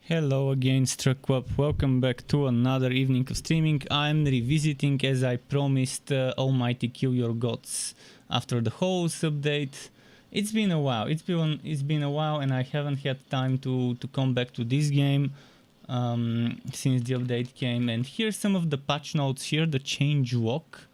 Hello again, Struckwap. Welcome back to another evening of streaming. I'm revisiting, as I promised, Almighty Kill Your Gods after the Hollows update. It's been a while. It's been a while, and I haven't had time to come back to this game since the update came. And here's some of the patch notes here. The change walk.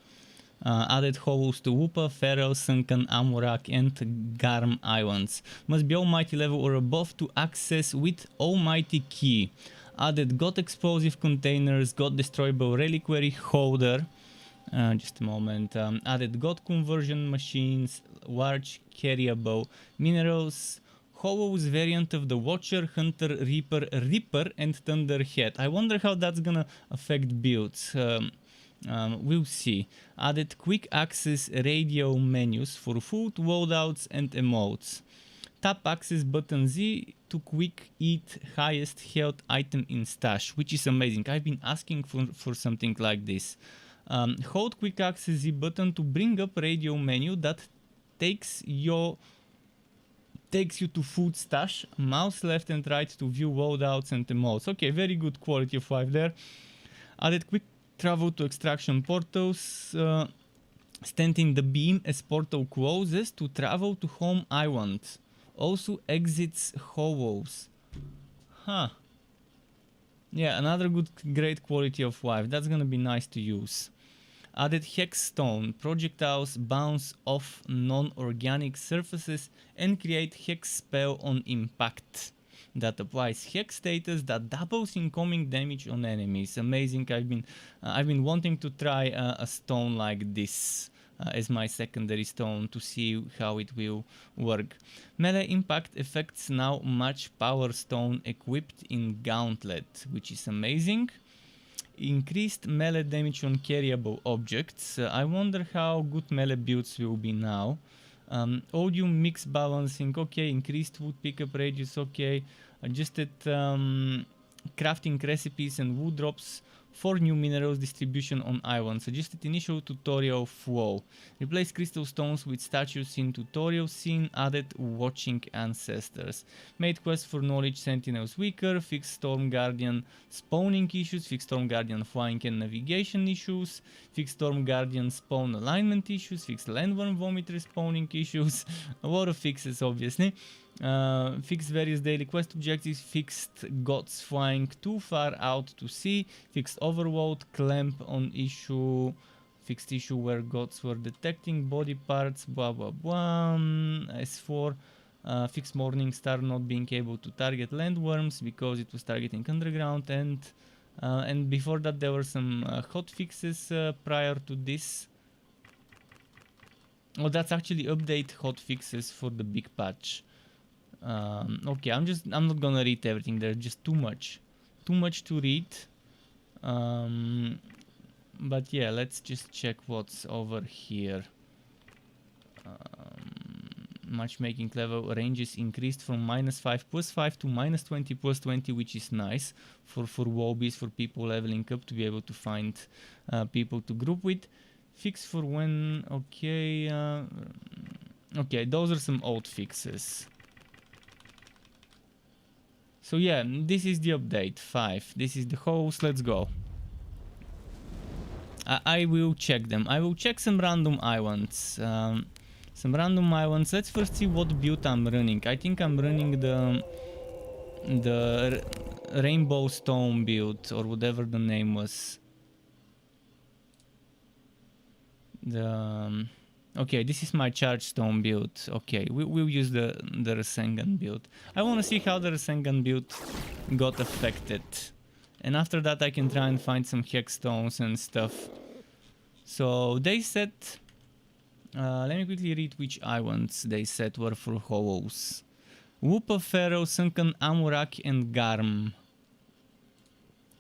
Added hollows to Whoopa, Pharaoh, Sunken, Amurak and Garm Islands. Must be Almighty level or above to access with Almighty Key. Added God Explosive Containers, God Destroyable Reliquary Holder. Just a moment. Added God Conversion Machines, Large Carryable Minerals. Hollows variant of the Watcher, Hunter, Reaper, and Thunderhead. I wonder how that's gonna affect builds. We'll see. Added quick access radio menus for food, loadouts and emotes. Tap access button Z to quick eat highest health item in stash, which is amazing. I've been asking for something like this. Hold quick access Z button to bring up radio menu that takes you to food stash. Mouse left and right to view loadouts and emotes. Okay, very good quality of life there. Added quick travel to extraction portals, standing the beam as portal closes to travel to home island. Also exits hollows. Huh. Yeah, another great quality of life. That's gonna be nice to use. Added Hex Stone. Projectiles bounce off non-organic surfaces and create Hex spell on impact. That applies Hex status that doubles incoming damage on enemies. Amazing. I've been wanting to try a stone like this as my secondary stone to see how it will work. Melee impact effects now match power stone equipped in Gauntlet, which is amazing. Increased melee damage on carryable objects. I wonder how good melee builds will be now. Audio mix balancing, okay. Increased wood pickup radius, okay. Adjusted crafting recipes and wood drops for new minerals distribution on islands. Adjusted initial tutorial flow. Replace crystal stones with statues in tutorial scene. Added watching ancestors. Made quest for knowledge sentinels weaker. Fixed storm guardian spawning issues. Fixed storm guardian flying and navigation issues. Fixed storm guardian spawn alignment issues. Fixed landworm vomiter spawning issues. A lot of fixes, obviously. Fixed various daily quest objectives. Fixed gods flying too far out to sea. Fixed overload clamp on issue. Fixed issue where gods were detecting body parts, blah blah blah. S4. Fixed morning star not being able to target landworms because it was targeting underground, and before that there were some hot fixes prior to this. Oh, that's actually update hot fixes for the big patch. Okay, I'm not gonna read everything. There's just too much to read. But yeah, let's just check what's over here. Matchmaking level ranges increased from -5 +5 to -20 +20, which is nice for wobbies, for people leveling up to be able to find people to group with. Fix for when, okay, okay, those are some old fixes. So yeah, this is the update 5. This is the host. Let's go. I will check them. I will check some random islands. Let's first see what build I'm running. I think I'm running the Rainbow Stone build, or whatever the name was. Okay, this is my charge stone build. Okay, we'll use the Rasengan build. I want to see how the Rasengan build got affected. And after that I can try and find some hex stones and stuff. So they said... let me quickly read which islands they said were for hollows. Whoopa, Pharaoh, Sunken, Amurak and Garm.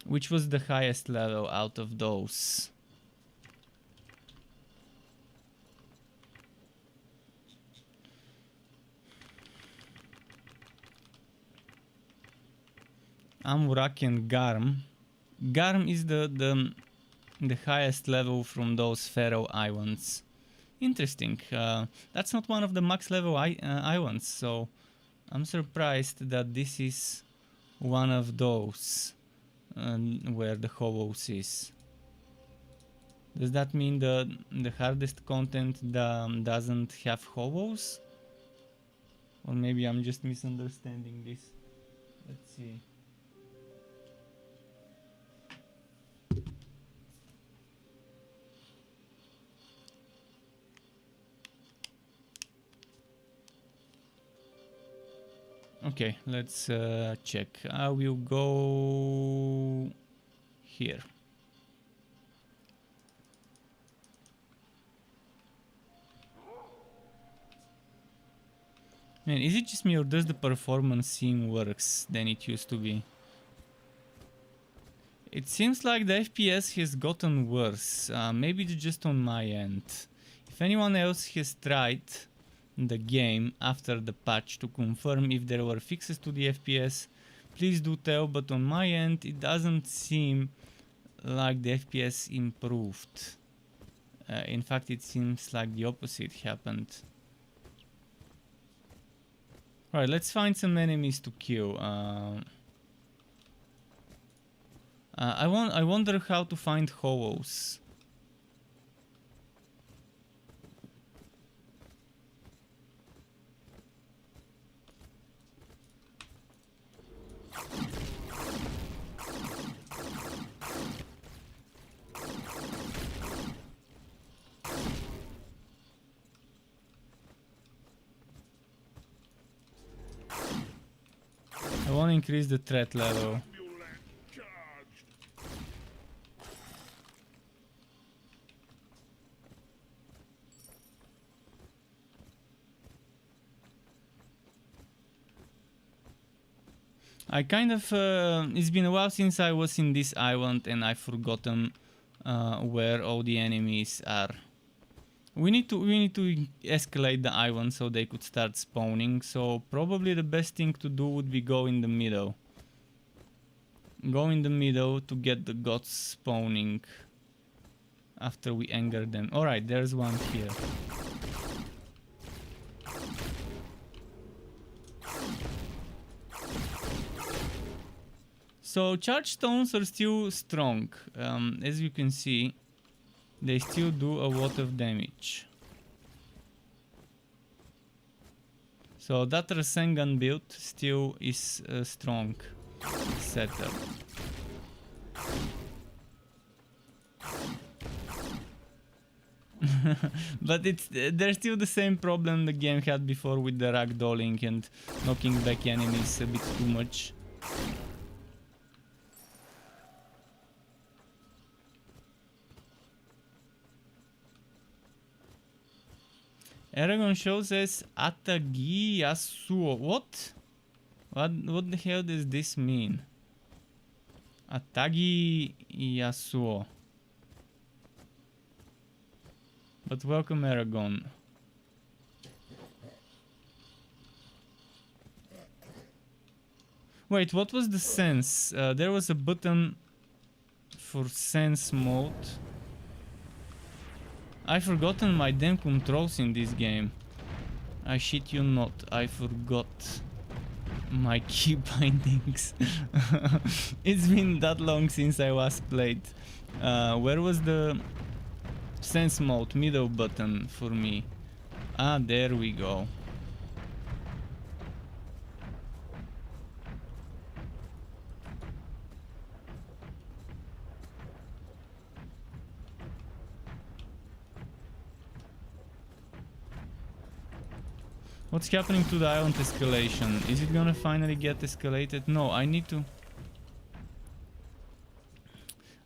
Which was the highest level out of those? Amurak and Garm. Garm is the highest level from those Pharaoh islands. Interesting. That's not one of the max level islands, so I'm surprised that this is one of those where the Ho-Ohs is. Does that mean the hardest content doesn't have Ho-Ohs? Or maybe I'm just misunderstanding this. Let's see. Okay, let's check. I will go here. Man, is it just me or does the performance seem worse than it used to be? It seems like the FPS has gotten worse. Maybe it's just on my end. If anyone else has tried the game after the patch to confirm if there were fixes to the FPS, please do tell, but on my end it doesn't seem like the FPS improved. In fact, it seems like the opposite happened. Alright, let's find some enemies to kill. I wonder how to find Ho-Ohs. I want to increase the threat level. I kind of it's been a while since I was in this island and I've forgotten where all the enemies are. We need to escalate the island so they could start spawning, so probably the best thing to do would be go in the middle. Go in the middle to get the gods spawning after we anger them. Alright, there's one here. So charge stones are still strong. As you can see, they still do a lot of damage. So that Rasengan build still is a strong setup. But there's still the same problem the game had before with the ragdolling and knocking back enemies a bit too much. Aragon shows us Atagi Yasuo. What? What the hell does this mean? Atagi Yasuo. But welcome, Aragon. Wait, what was the sense? There was a button for sense mode. I've forgotten my damn controls in this game. I shit you not, I forgot my key bindings. It's been that long since I last played. Where was the sense mode middle button for me? Ah, there we go. What's happening to the island escalation? Is it gonna finally get escalated? No, I need to...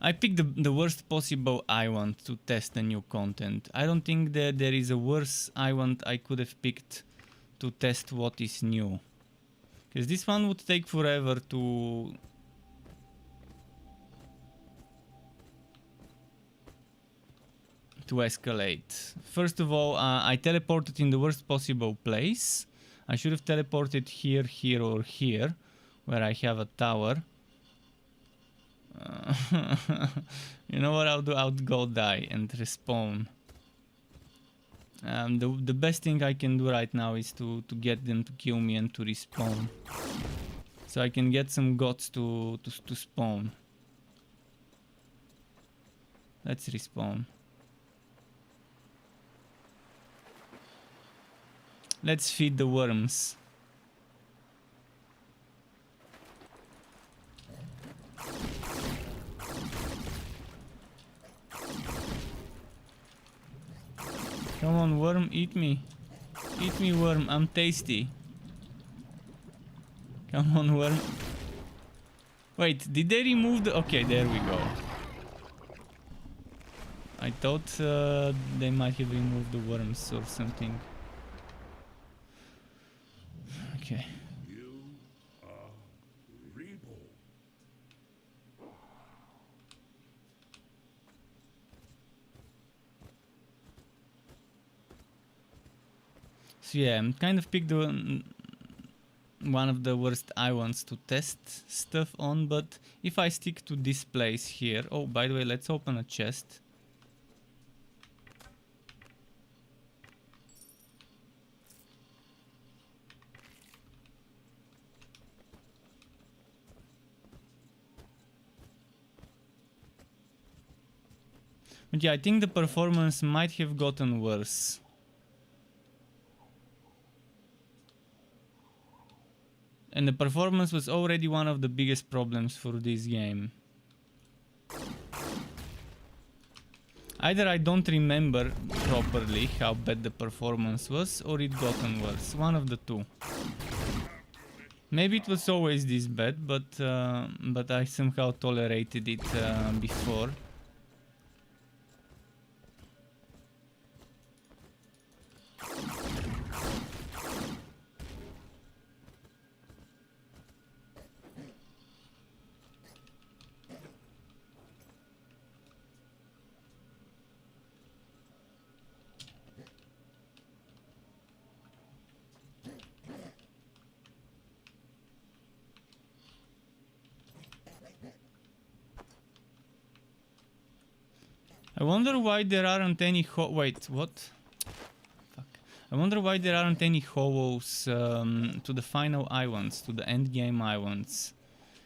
I picked the worst possible island to test the new content. I don't think that there is a worse island I could have picked to test what is new. Because this one would take forever to... escalate. First of all, I teleported in the worst possible place. I should have teleported here, here, or here, where I have a tower. You know what I'll do? I'll go die and respawn. The best thing I can do right now is to get them to kill me and to respawn. So So I can get some gods to spawn. Let's respawn. Let's feed the worms. Come on, worm, eat me. Eat me, worm, I'm tasty. Come on, worm. Wait, did they remove the... Okay, there we go. I thought they might have removed the worms or something. Okay. So yeah, I'm kind of picked one of the worst islands to test stuff on, but if I stick to this place here... Oh, by the way, let's open a chest. But yeah, I think the performance might have gotten worse. And the performance was already one of the biggest problems for this game. Either I don't remember properly how bad the performance was, or it gotten worse. One of the two. Maybe it was always this bad, but I somehow tolerated it before. I wonder why there aren't any wait, what? Fuck. I wonder why there aren't any hollows to the final islands, to the end game islands.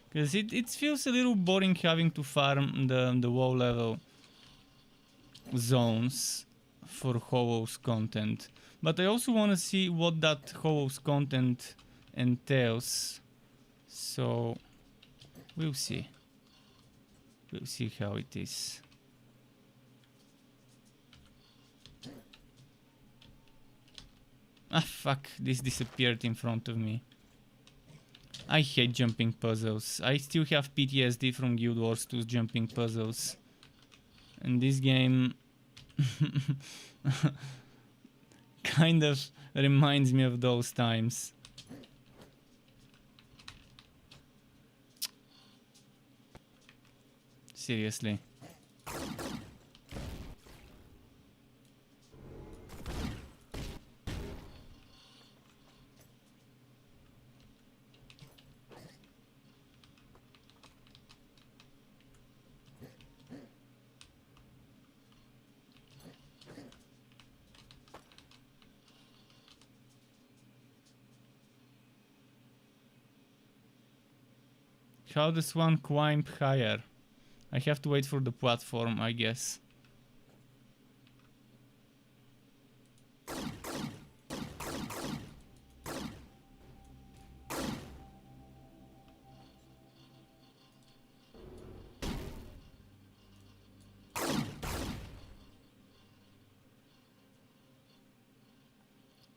Because it feels a little boring having to farm the low level zones for hollows content. But I also want to see what that hollows content entails. So we'll see. We'll see how it is. Ah, fuck, this disappeared in front of me. I hate jumping puzzles. I still have PTSD from Guild Wars 2's jumping puzzles. And this game kind of reminds me of those times. Seriously. How does one climb higher? I have to wait for the platform, I guess.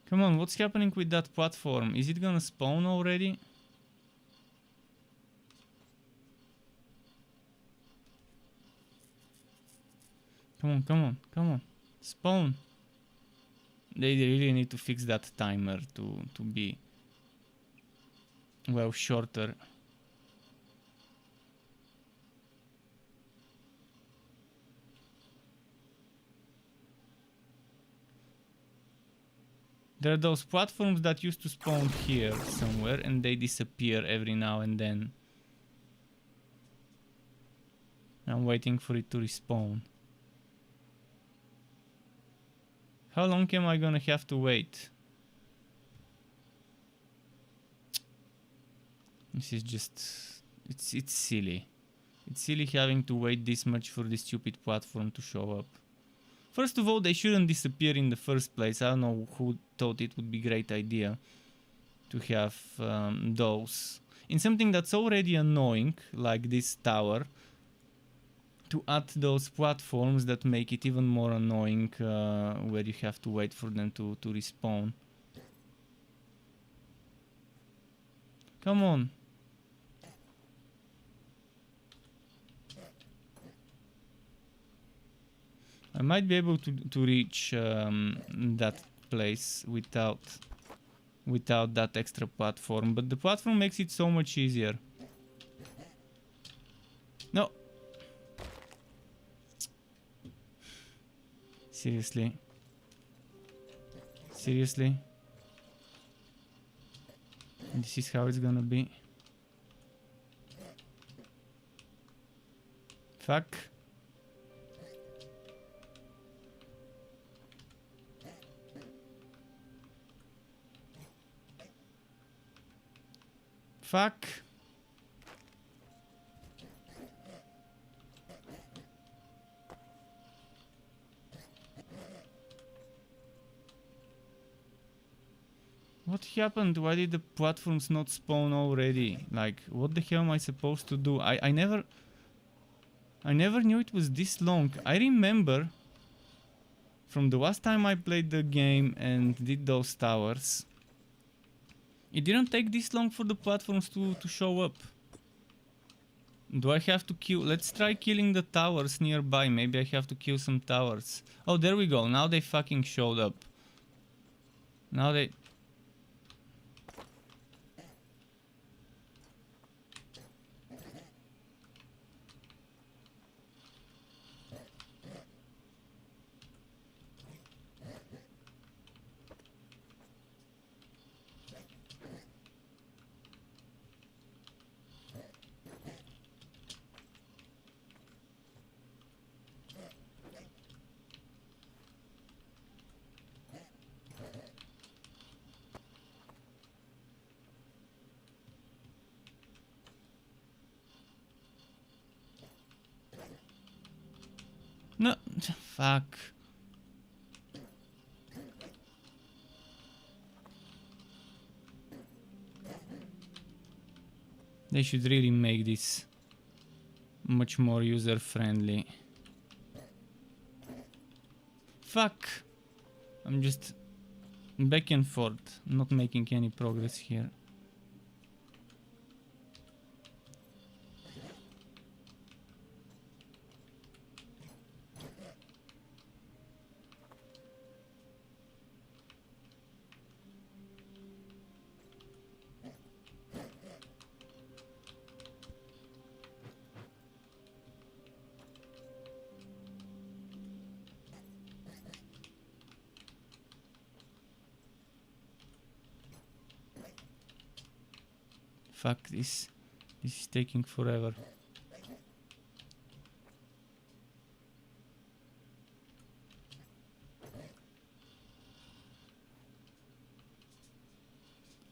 Come on, what's happening with that platform? Is it gonna spawn already? Come on, come on, come on. Spawn. They really need to fix that timer to be, well, shorter. There are those platforms that used to spawn here somewhere and they disappear every now and then. I'm waiting for it to respawn. How long am I gonna have to wait? This is just... It's silly. It's silly having to wait this much for this stupid platform to show up. First of all, they shouldn't disappear in the first place. I don't know who thought it would be a great idea to have those. In something that's already annoying, like this tower, to add those platforms that make it even more annoying, where you have to wait for them to respawn. Come on. I might be able to reach that place without that extra platform, but the platform makes it so much easier. No. Seriously. Seriously. This is how it's gonna be. Fuck. Fuck. What happened? Why did the platforms not spawn already? Like, what the hell am I supposed to do? I never knew it was this long. I remember from the last time I played the game and did those towers, it didn't take this long for the platforms to show up. Do I have to kill? Let's try killing the towers nearby. Maybe I have to kill some towers. Oh, there we go. Now they fucking showed up. Now they... No, fuck. They should really make this much more user-friendly. Fuck. I'm just back and forth, not making any progress here. Fuck this. This is taking forever.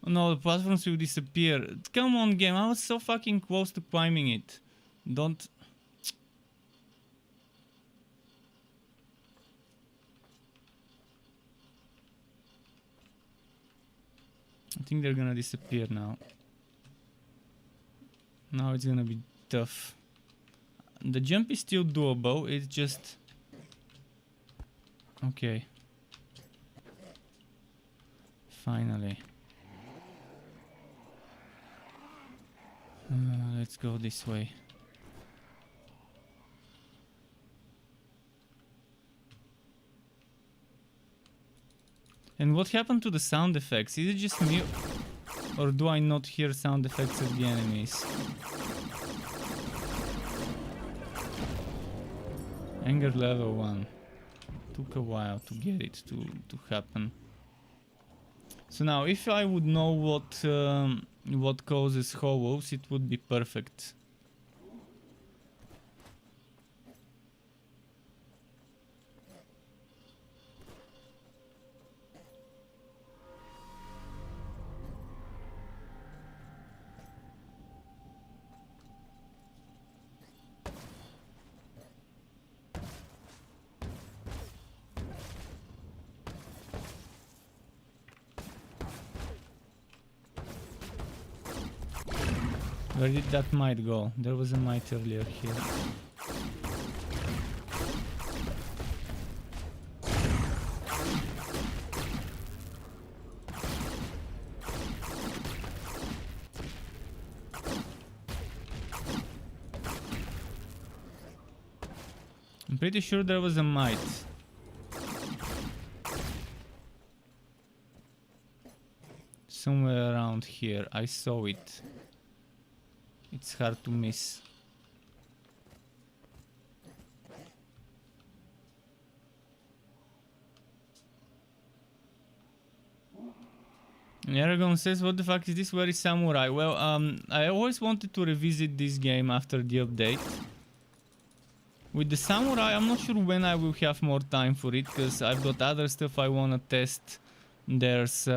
Oh no, the platforms will disappear. Come on, game. I was so fucking close to climbing it. Don't... I think they're gonna disappear now. Now it's gonna be tough. The jump is still doable, it's just... Okay. Finally. Let's go this way. And what happened to the sound effects? Is it just me? Or do I not hear sound effects of the enemies? Anger level 1. Took a while to get it to happen. So now, if I would know what causes hollows, it would be perfect. Where did that mite go? There was a mite earlier here. I'm pretty sure there was a mite. Somewhere around here. I saw it. It's hard to miss. And Aragon says, what the fuck is this? Where is Samurai? Well, I always wanted to revisit this game after the update. With the Samurai, I'm not sure when I will have more time for it, because I've got other stuff I want to test. There's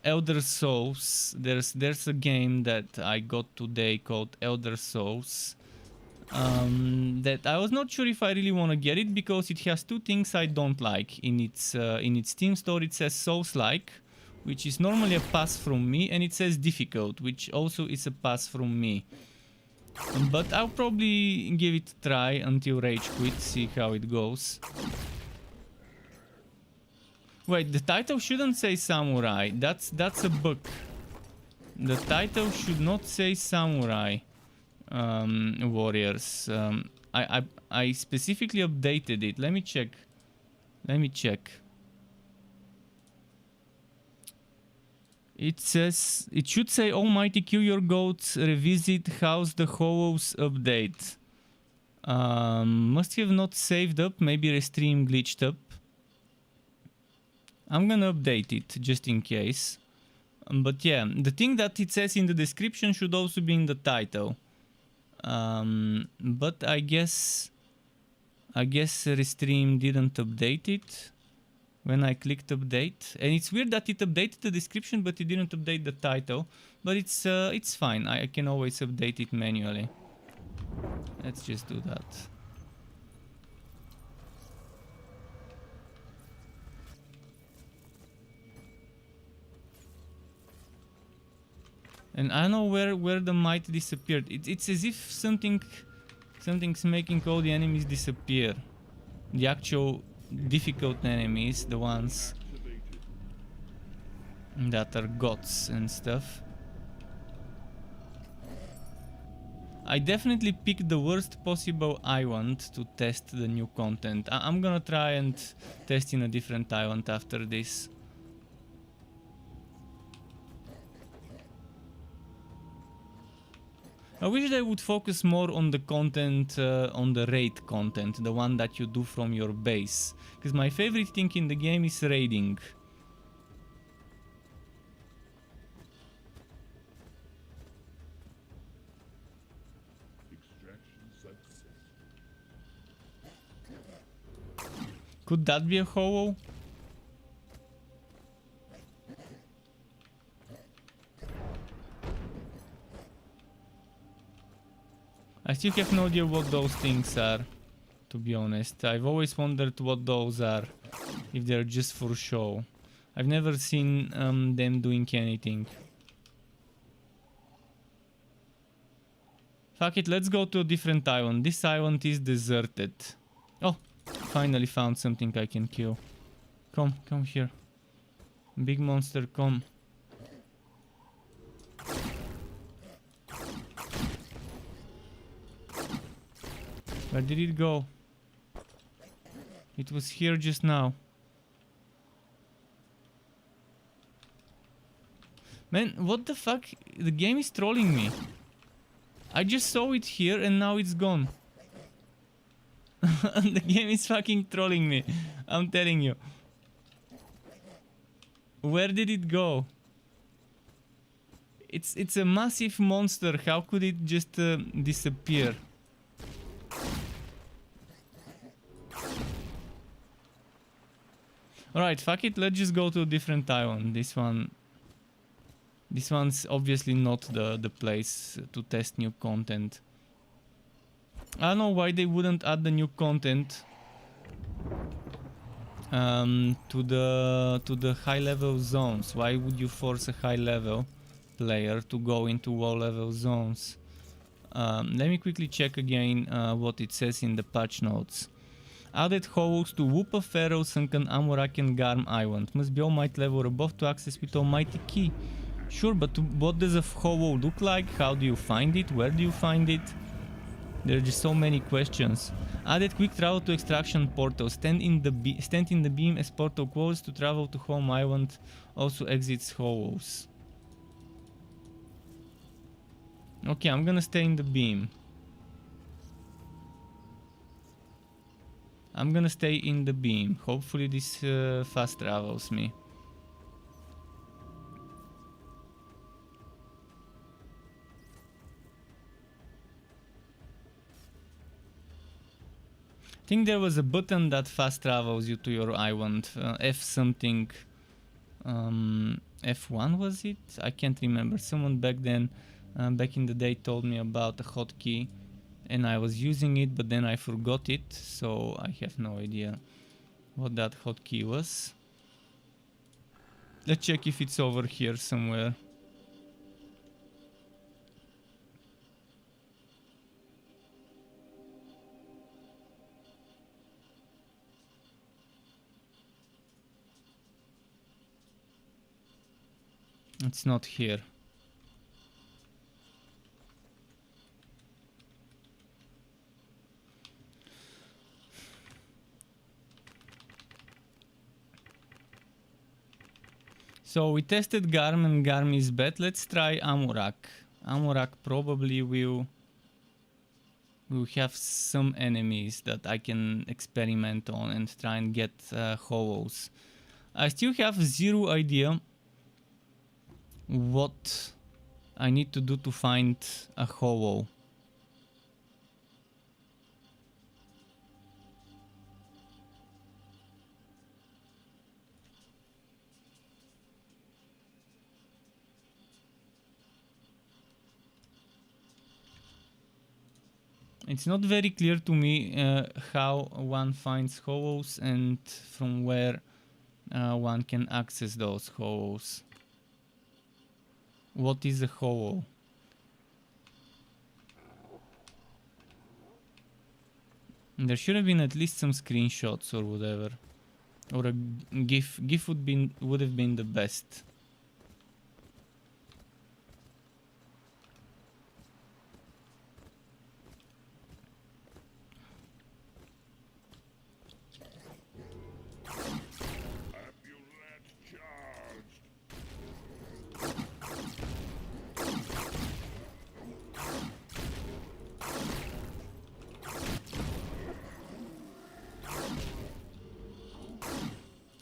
Elder Souls. There's a game that I got today called Elder Souls. That I was not sure if I really want to get it, because it has two things I don't like. In its Steam store it says Souls-like, which is normally a pass from me, and it says difficult, which also is a pass from me. But I'll probably give it a try until Rage Quit, see how it goes. Wait, the title shouldn't say Samurai. That's a bug. The title should not say Samurai Warriors. I specifically updated it. Let me check. It says, it should say Almighty Kill Your Goats Revisit House the Hollows Update. Must have not saved up, maybe Restream glitched up. I'm gonna update it just in case. But yeah, the thing that it says in the description should also be in the title. But I guess Restream didn't update it when I clicked update. And it's weird that it updated the description but it didn't update the title. But it's fine, I can always update it manually. Let's just do that. And I don't know where the mite disappeared. It's as if something's making all the enemies disappear. The actual difficult enemies, the ones that are gods and stuff. I definitely picked the worst possible island to test the new content. I'm gonna try and test in a different island after this. I wish they would focus more on the content, on the raid content, the one that you do from your base. Because my favorite thing in the game is raiding. Could that be a hollow? I still have no idea what those things are, to be honest. I've always wondered what those are, if they're just for show. I've never seen them doing anything. Fuck it, let's go to a different island. This island is deserted. Oh, finally found something I can kill. Come here. Big monster, come. Where did it go? It was here just now. Man, what the fuck? The game is trolling me. I just saw it here and now it's gone. The game is fucking trolling me. I'm telling you. Where did it go? It's a massive monster. How could it just disappear? Alright, fuck it, let's just go to a different island. This one's obviously not the place to test new content. I don't know why they wouldn't add the new content to the high level zones. Why would you force a high level player to go into low level zones. Let me quickly check again what it says in the patch notes. Added hollows to Whoopa, Pharaoh, Sunken, Amorak and Garm Island. Must be Almighty level or above to access with Almighty key. Sure, but what does a hollow look like? How do you find it? Where do you find it? There are just so many questions. Added quick travel to extraction portal. Stand in the beam as portal closes to travel to home island. Also exits hollows. Okay, I'm gonna stay in the beam. I'm gonna stay in the beam. Hopefully this fast travels me. I think there was a button that fast travels you to your island. F something. F1 was it? I can't remember. Someone back then, back in the day, told me about a hotkey, and I was using it, but then I forgot it, so I have no idea what that hotkey was. Let's check if it's over here somewhere. It's not here. So we tested Garm and Garm is bad. Let's try Amorak. Amorak probably will have some enemies that I can experiment on and try and get hollows. I still have zero idea what I need to do to find a hollow. It's not very clear to me how one finds hollows and from where one can access those hollows. What is a hollow? There should have been at least some screenshots or whatever, or a GIF. GIF would have been the best.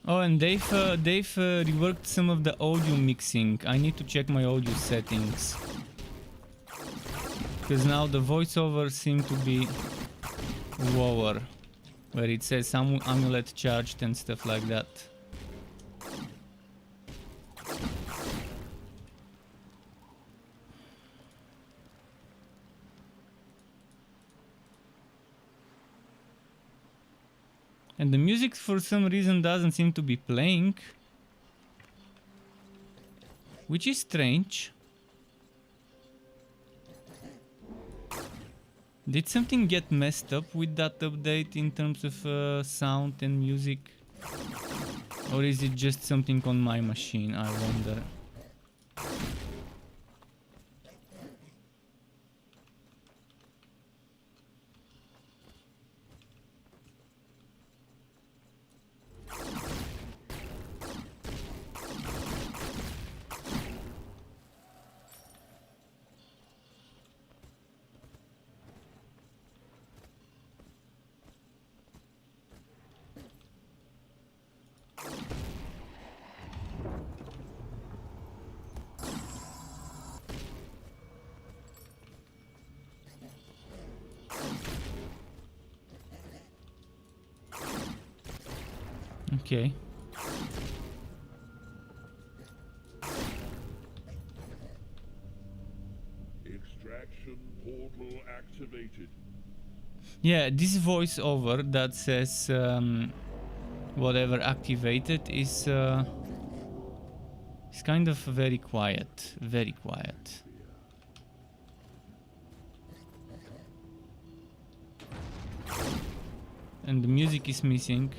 Oh, and they've reworked some of the audio mixing. I need to check my audio settings, because now the voiceovers seem to be lower, where it says some amulet charged and stuff like that. And the music for some reason doesn't seem to be playing, which is strange. Did something get messed up with that update in terms of sound and music? Or is it just something on my machine, I wonder. Okay. Extraction portal activated. Yeah, this voiceover that says whatever activated is It's kind of very quiet, very quiet. And the music is missing.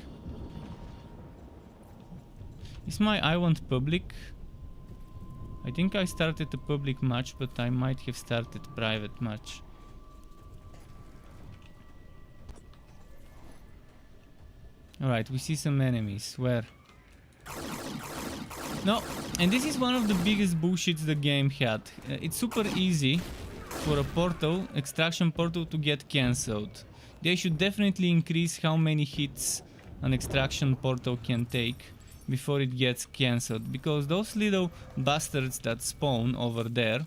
Is my I want public? I think I started a public match, but I might have started private match. Alright, we see some enemies. Where? No, and this is one of the biggest bullshits the game had. It's super easy for a portal, extraction portal, to get cancelled. They should definitely increase how many hits an extraction portal can take before it gets cancelled, because those little bastards that spawn over there,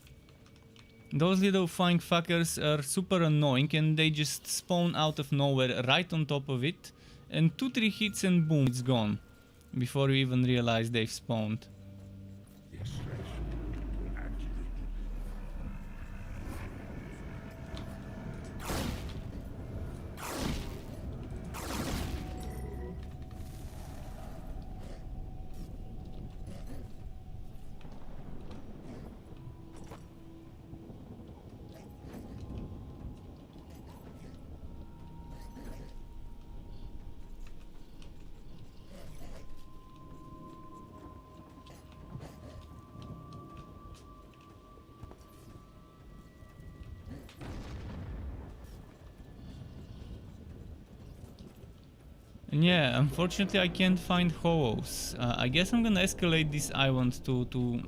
those little flying fuckers are super annoying, and they just spawn out of nowhere right on top of it, and 2-3 hits and boom, it's gone before you even realize they've spawned. The extraction portal activated. And yeah, unfortunately I can't find hollows. I guess I'm gonna escalate this I want to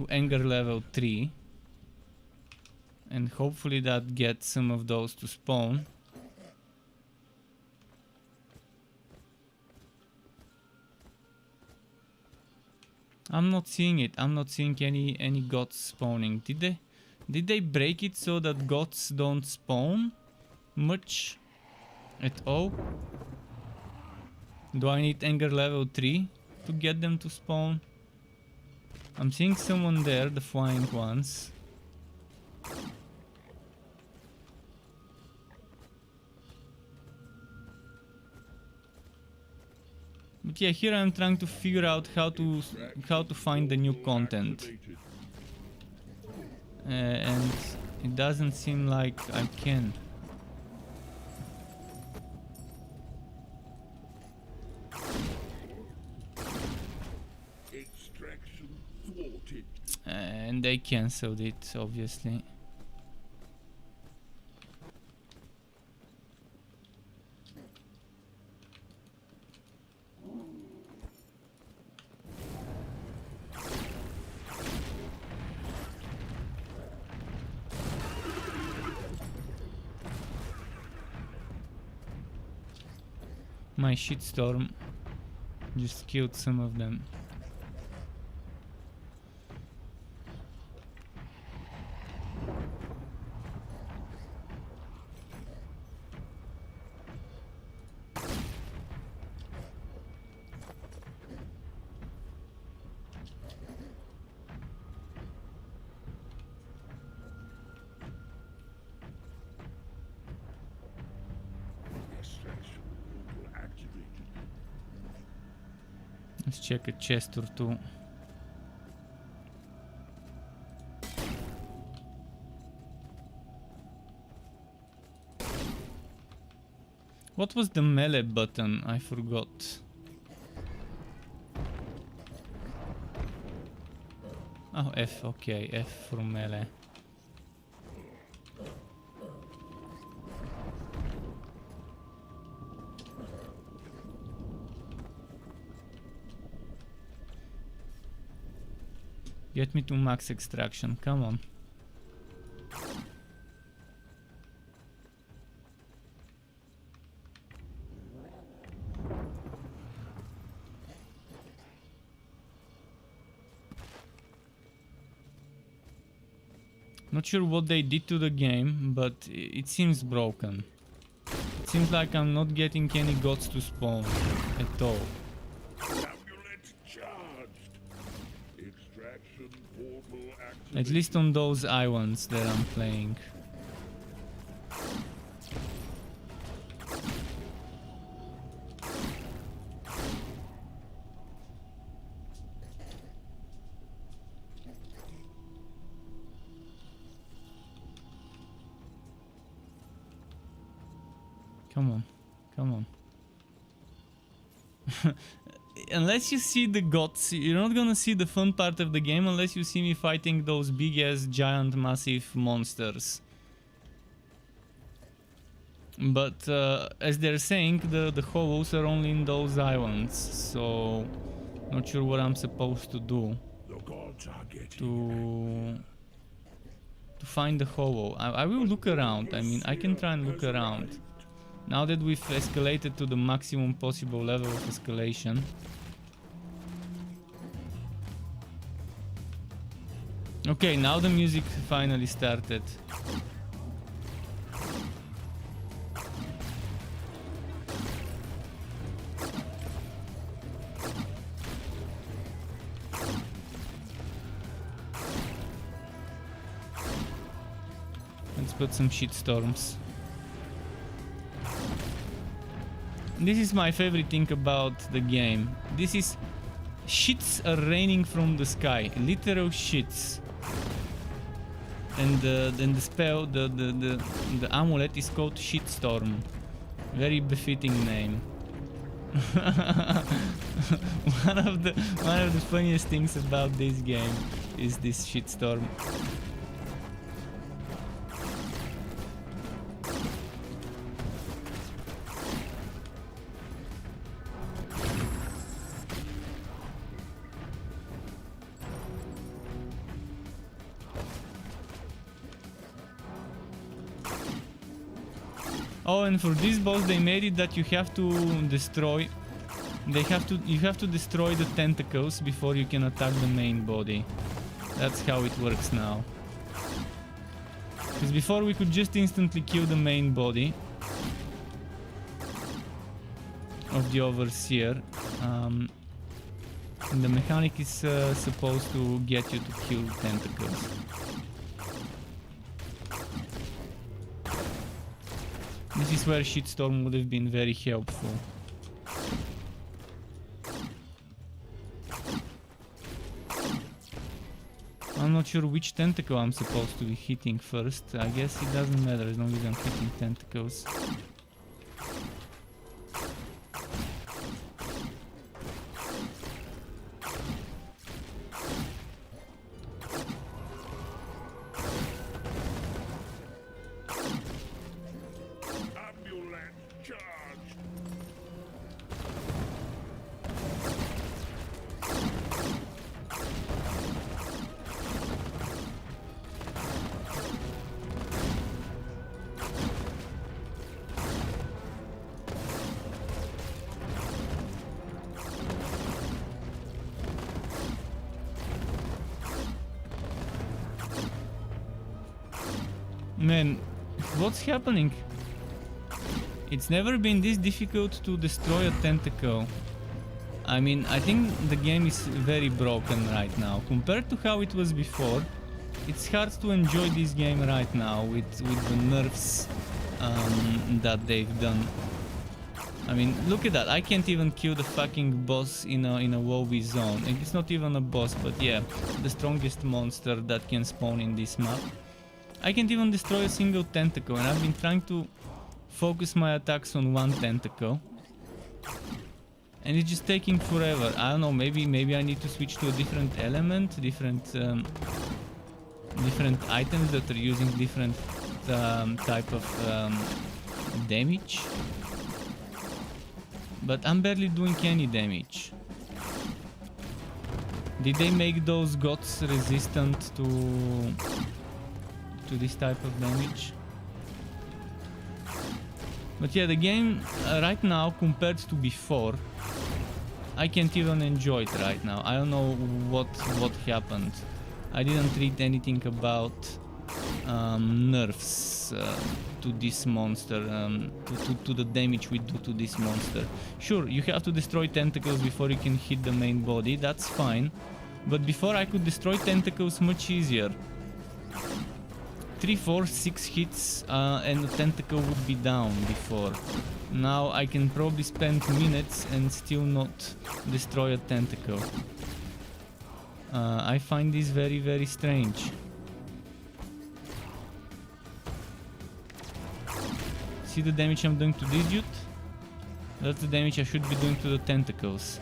anger level 3. And hopefully that gets some of those to spawn. I'm not seeing it. I'm not seeing any gods spawning. Did they break it so that gods don't spawn much at all? Do I need anger level 3 to get them to spawn? I'm seeing someone there, the flying ones. But yeah, here I'm trying to figure out how to find the new content. And it doesn't seem like I can. Extraction thwarted. And they cancelled it, obviously. My shitstorm just killed some of them. Extraction portal activated. Let's check a chest or two. What was the melee button? I forgot. Oh, F, okay, F for melee. Get me to max extraction, come on. Not sure what they did to the game, but it seems broken. It seems like I'm not getting any gods to spawn at all. Amulet charged. Extraction portal activated. At least on those islands that I'm playing. Come on. Come on. Unless you see the gods, you're not gonna see the fun part of the game unless you see me fighting those big ass giant massive monsters. But as they're saying, the hovels are only in those islands, so not sure what I'm supposed to do The gods are getting to find the hovel. I will look around. I mean, I can try and look around. Now that we've escalated to the maximum possible level of escalation. Okay, now the music finally started. Let's put some shitstorms. This is my favorite thing about the game. This is shits are raining from the sky, literal shits. And then the spell, the amulet is called Shitstorm. Very befitting name. one of the funniest things about this game is this shitstorm. Oh, and for this boss they made it that you have to destroy... You have to destroy the tentacles before you can attack the main body. That's how it works now. Because before we could just instantly kill the main body of the Overseer. And the mechanic is supposed to get you to kill tentacles. This is where Shitstorm would have been very helpful. I'm not sure which tentacle I'm supposed to be hitting first. I guess it doesn't matter as long as I'm hitting tentacles. Man, what's happening? It's never been this difficult to destroy a tentacle. I mean, I think the game is very broken right now. Compared to how it was before, it's hard to enjoy this game right now with the nerfs that they've done. I mean, look at that. I can't even kill the fucking boss in a WoW zone. And it's not even a boss, but yeah, the strongest monster that can spawn in this map. I can't even destroy a single tentacle, and I've been trying to focus my attacks on one tentacle. And it's just taking forever. I don't know, maybe I need to switch to a different element, different items that are using different type of damage. But I'm barely doing any damage. Did they make those gods resistant to this type of damage? But yeah, the game right now compared to before, I can't even enjoy it right now. I don't know what happened. I didn't read anything about nerfs to this monster, to the damage we do to this monster. Sure, you have to destroy tentacles before you can hit the main body, that's fine. But before I could destroy tentacles much easier. 3, 4, 6 hits and the tentacle would be down before. Now I can probably spend minutes and still not destroy a tentacle. I find this very, very strange. See the damage I'm doing to this dude? That's the damage I should be doing to the tentacles.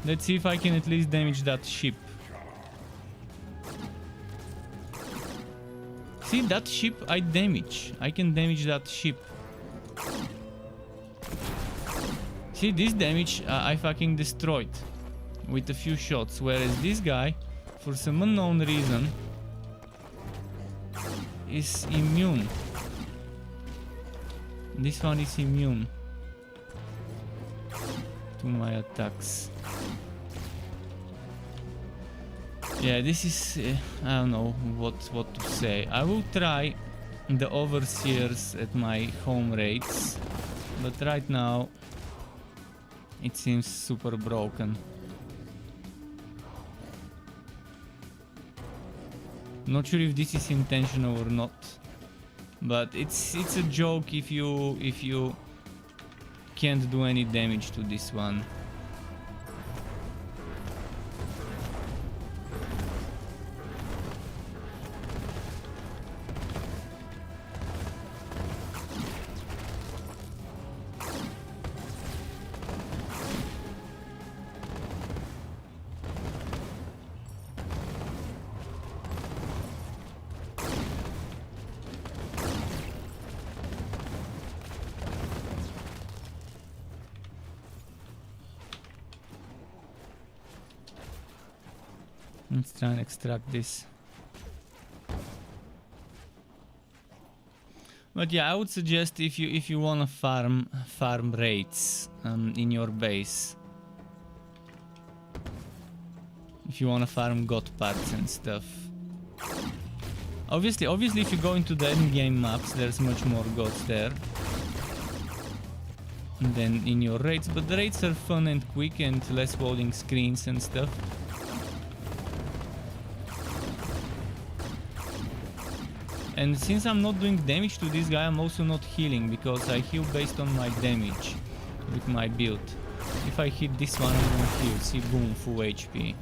Let's see if I can at least damage that ship. See, that ship I damage. I can damage that ship. See, this damage I fucking destroyed with a few shots, whereas this guy, for some unknown reason, is immune. This one is immune to my attacks. Yeah, this is I don't know what to say. I will try the overseers at my home rates, but right now it seems super broken. Not sure if this is intentional or not, but it's a joke if you can't do any damage to this one. Let's try and extract this. But yeah, I would suggest if you wanna farm raids in your base. If you wanna farm god parts and stuff. Obviously if you go into the endgame maps, there's much more gods there than in your raids, but the raids are fun and quick and less loading screens and stuff. And since I'm not doing damage to this guy, I'm also not healing, because I heal based on my damage with my build. If I hit this one, I won't heal. See, boom, full HP.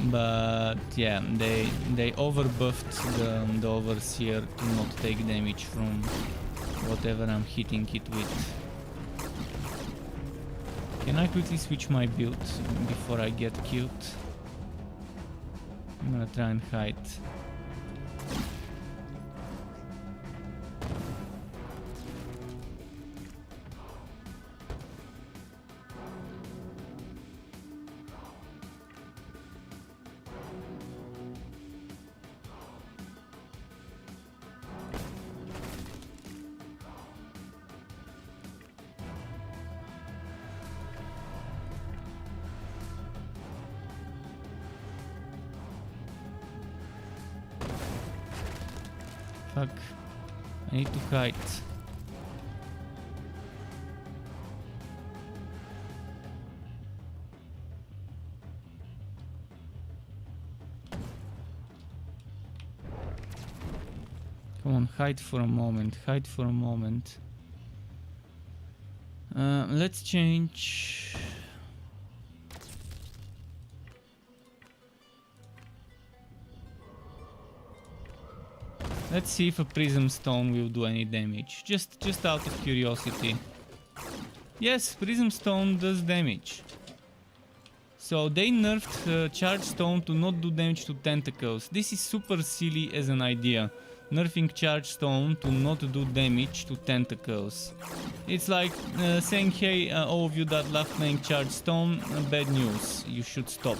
But yeah, they overbuffed the overseer to not take damage from whatever I'm hitting it with. Can I quickly switch my build before I get killed? I'm gonna try and hide. Fuck. I need to hide. Come on, hide for a moment. Hide for a moment. Let's change. Let's see if a prism stone will do any damage. Just out of curiosity. Yes, prism stone does damage. So they nerfed charge stone to not do damage to tentacles. This is super silly as an idea. Nerfing charge stone to not do damage to tentacles. It's like saying, hey, all of you that love playing charge stone, bad news, you should stop.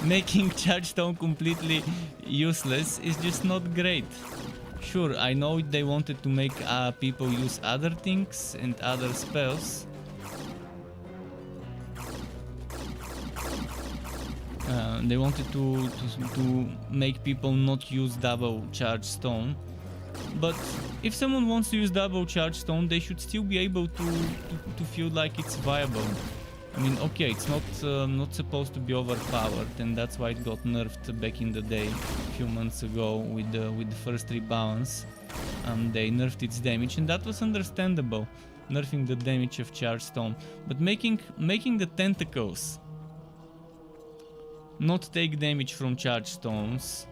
Making charge stone completely useless is just not great. Sure, I know they wanted to make people use other things and other spells. They wanted to make people not use double charge stone. But if someone wants to use double charge stone, they should still be able to feel like it's viable. I mean, okay, it's not supposed to be overpowered, and that's why it got nerfed back in the day, a few months ago with the first rebalance. They nerfed its damage, and that was understandable. nerfing the damage of Charge Stone, but making the tentacles not take damage from Charge Stones.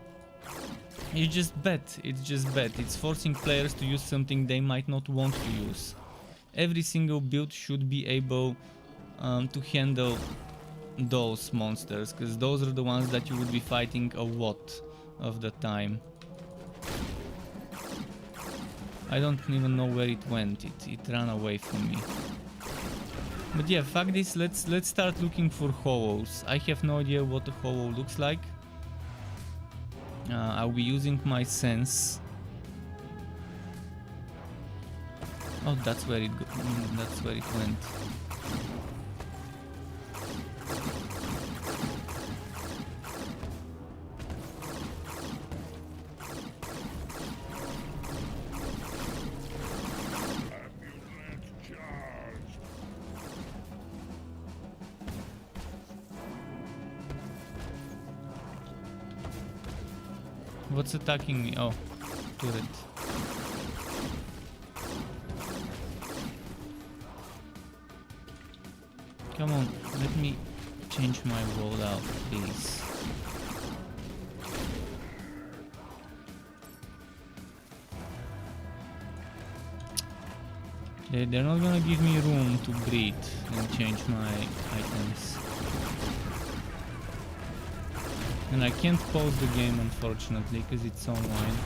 It's just bad. It's forcing players to use something they might not want to use. Every single build should be able to handle those monsters, because those are the ones that you would be fighting a lot of the time. I don't even know where it went. It ran away from me. But yeah, fuck this. Let's start looking for hollows. I have no idea what a hollow looks like. I'll be using my sense. Oh, that's where it went. What's attacking me? Oh, turret. Come on, let me change my loadout, please. They're not gonna give me room to breathe and change my items. And I can't pause the game, unfortunately, because it's online.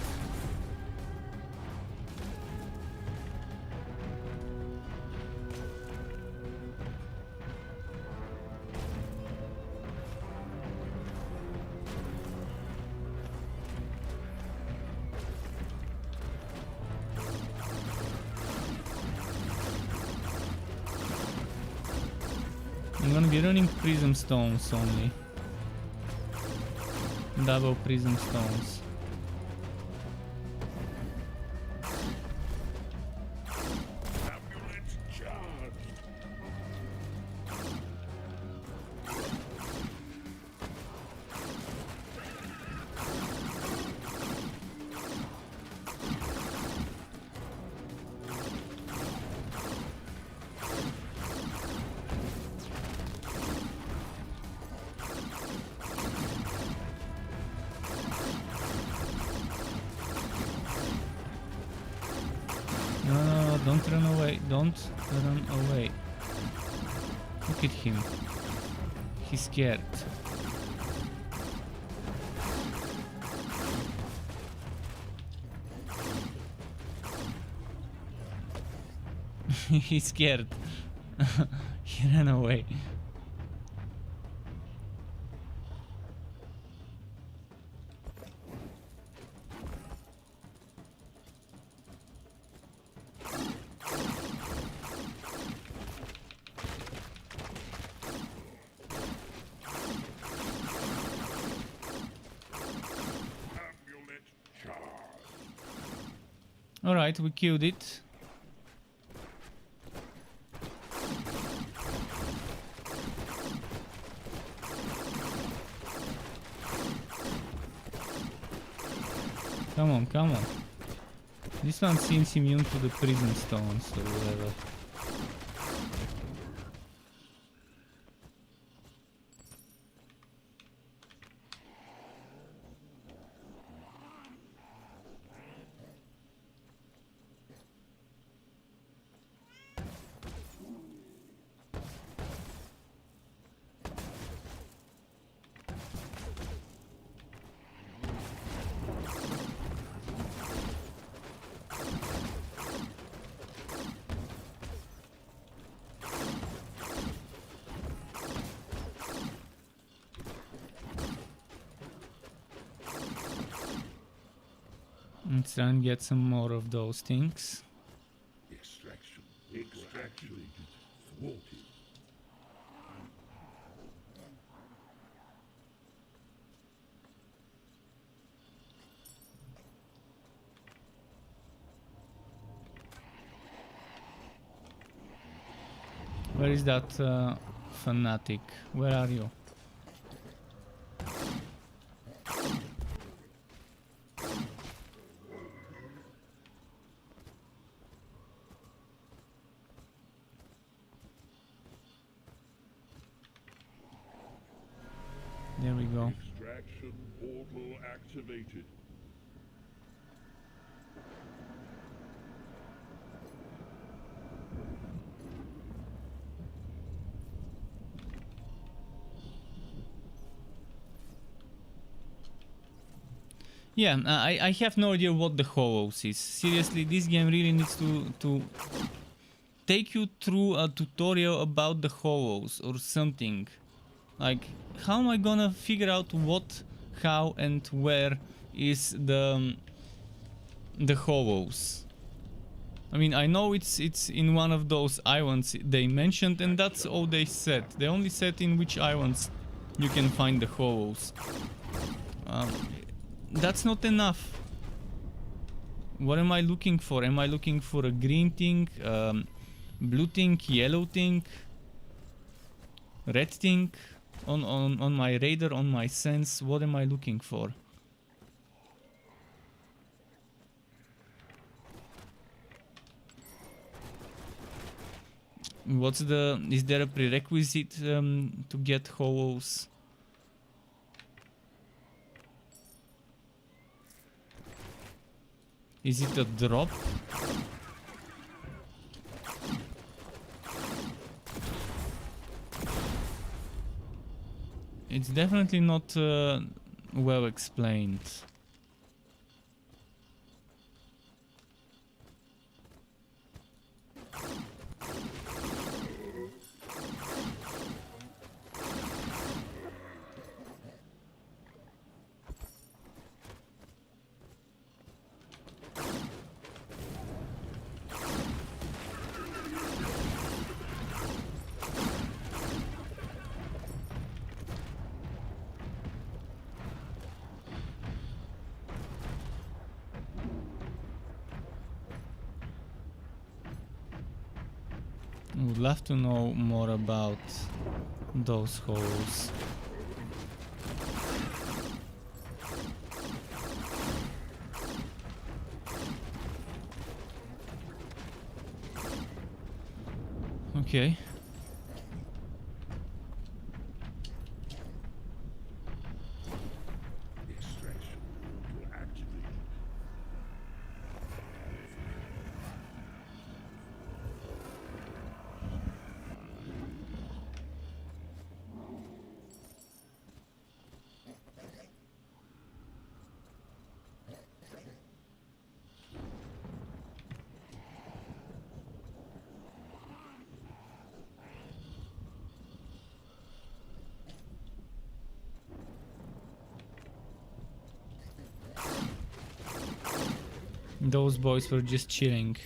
I'm gonna be running Prism Stones only. Double Prism Stones. Amulet charged. No, don't run away. Don't run away. Look at him. He's scared. He's scared. He ran away. Amulet charged. Alright, we killed it. Come on, come on. This one seems immune to the Prism Stones or whatever. Let's try and get some more of those things. Extraction. Extraction. Thwarted. Where is that fanatic? Where are you? There we go. Extraction portal activated. Yeah, I have no idea what the Hollows is. Seriously, this game really needs to take you through a tutorial about the Hollows or something. Like, how am I gonna figure out what, how, and where is the Hollows? I mean, I know it's in one of those islands they mentioned, and that's all they said. They only said in which islands you can find the Hollows. That's not enough. What am I looking for? Am I looking for a green thing, blue thing, yellow thing, red thing? On my radar, on my sense, what am I looking for? Is there a prerequisite to get Hollows? Is it a drop? It's definitely not well explained. I would love to know more about those holes. Okay. Extraction portal activated. Those boys were just chilling.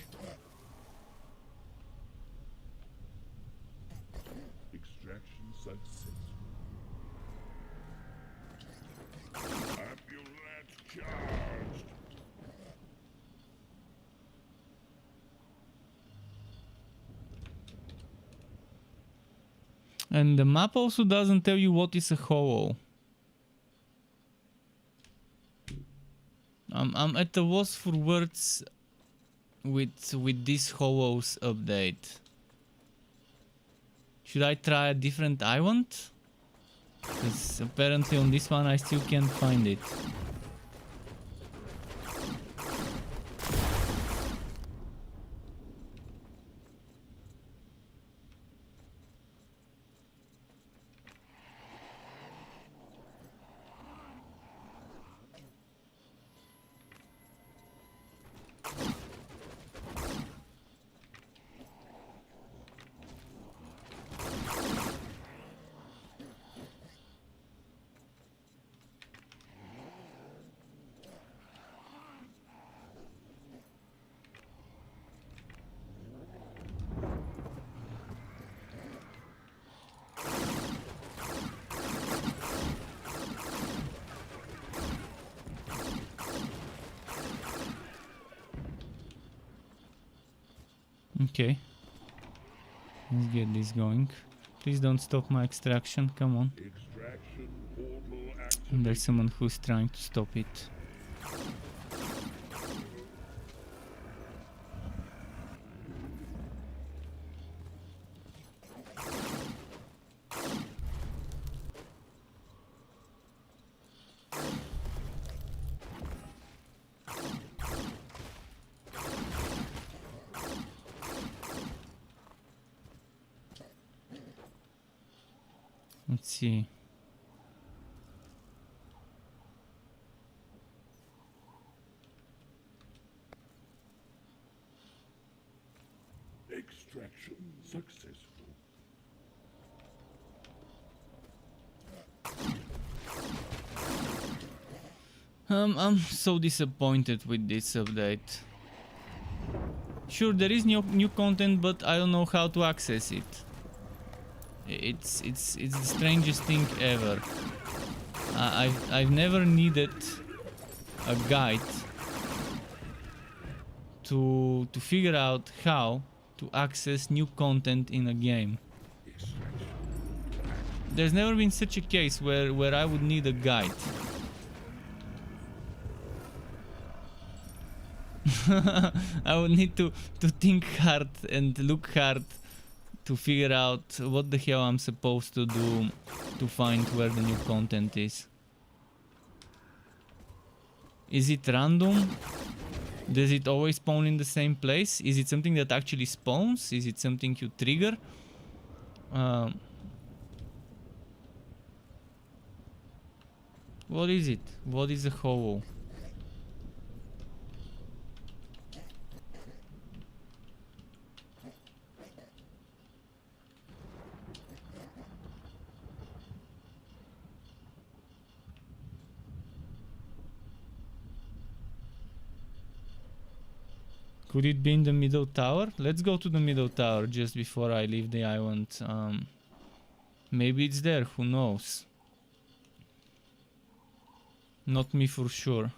Extraction successful. Amulet charged. And the map also doesn't tell you what is a hollow. I'm at the loss for words with this hollows update. Should I try a different island? Because apparently on this one I still can't find it. Okay. Let's get this going. Please don't stop my extraction, come on. Extraction portal activated. And there's someone who's trying to stop it. see. Extraction successful. I'm so disappointed with this update. Sure, there is new content, but I don't know how to access it. It's the strangest thing ever. I've never needed a guide to figure out how to access new content in a game. There's never been such a case where I would need a guide. I would need to think hard and look hard to figure out what the hell I'm supposed to do to find where the new content is. Is it random? Does it always spawn in the same place? Is it something that actually spawns? Is it something you trigger? What is it? What is a hollow? Could it be in the middle tower? Let's go to the middle tower just before I leave the island. Maybe it's there, who knows? Not me for sure.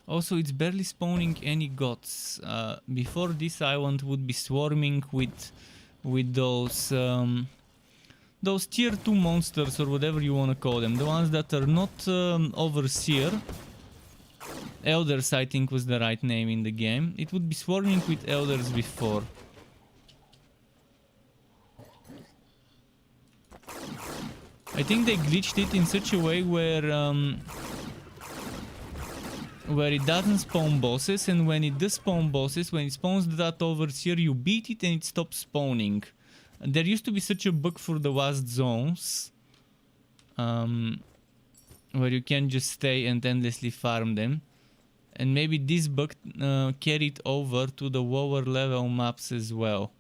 Also, it's barely spawning any gods. Before, this island would be swarming with those tier 2 monsters, or whatever you want to call them. The ones that are not overseer. Elders, I think, was the right name in the game. It would be swarming with elders before. I think they glitched it in such a way where it doesn't spawn bosses, and when it does spawn bosses, when it spawns that overseer, you beat it and it stops spawning. There used to be such a bug for the vast zones, where you can just stay and endlessly farm them, and maybe this bug carried over to the lower level maps as well.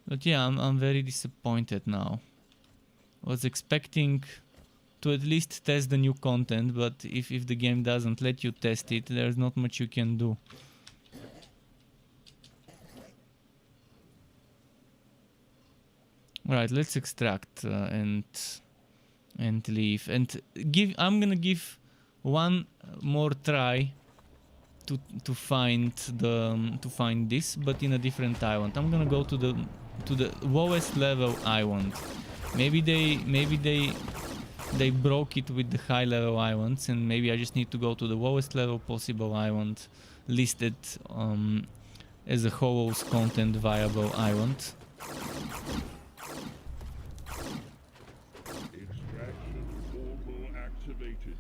But yeah, I'm very disappointed now. Was expecting to at least test the new content, but if the game doesn't let you test it, there's not much you can do. Right, let's extract and leave, and I'm gonna give one more try to find this, but in a different island. I'm gonna go to the lowest level island. Maybe they broke it with the high level islands, and maybe I just need to go to the lowest level possible island listed as a Hollows content viable island. Extraction portal activated.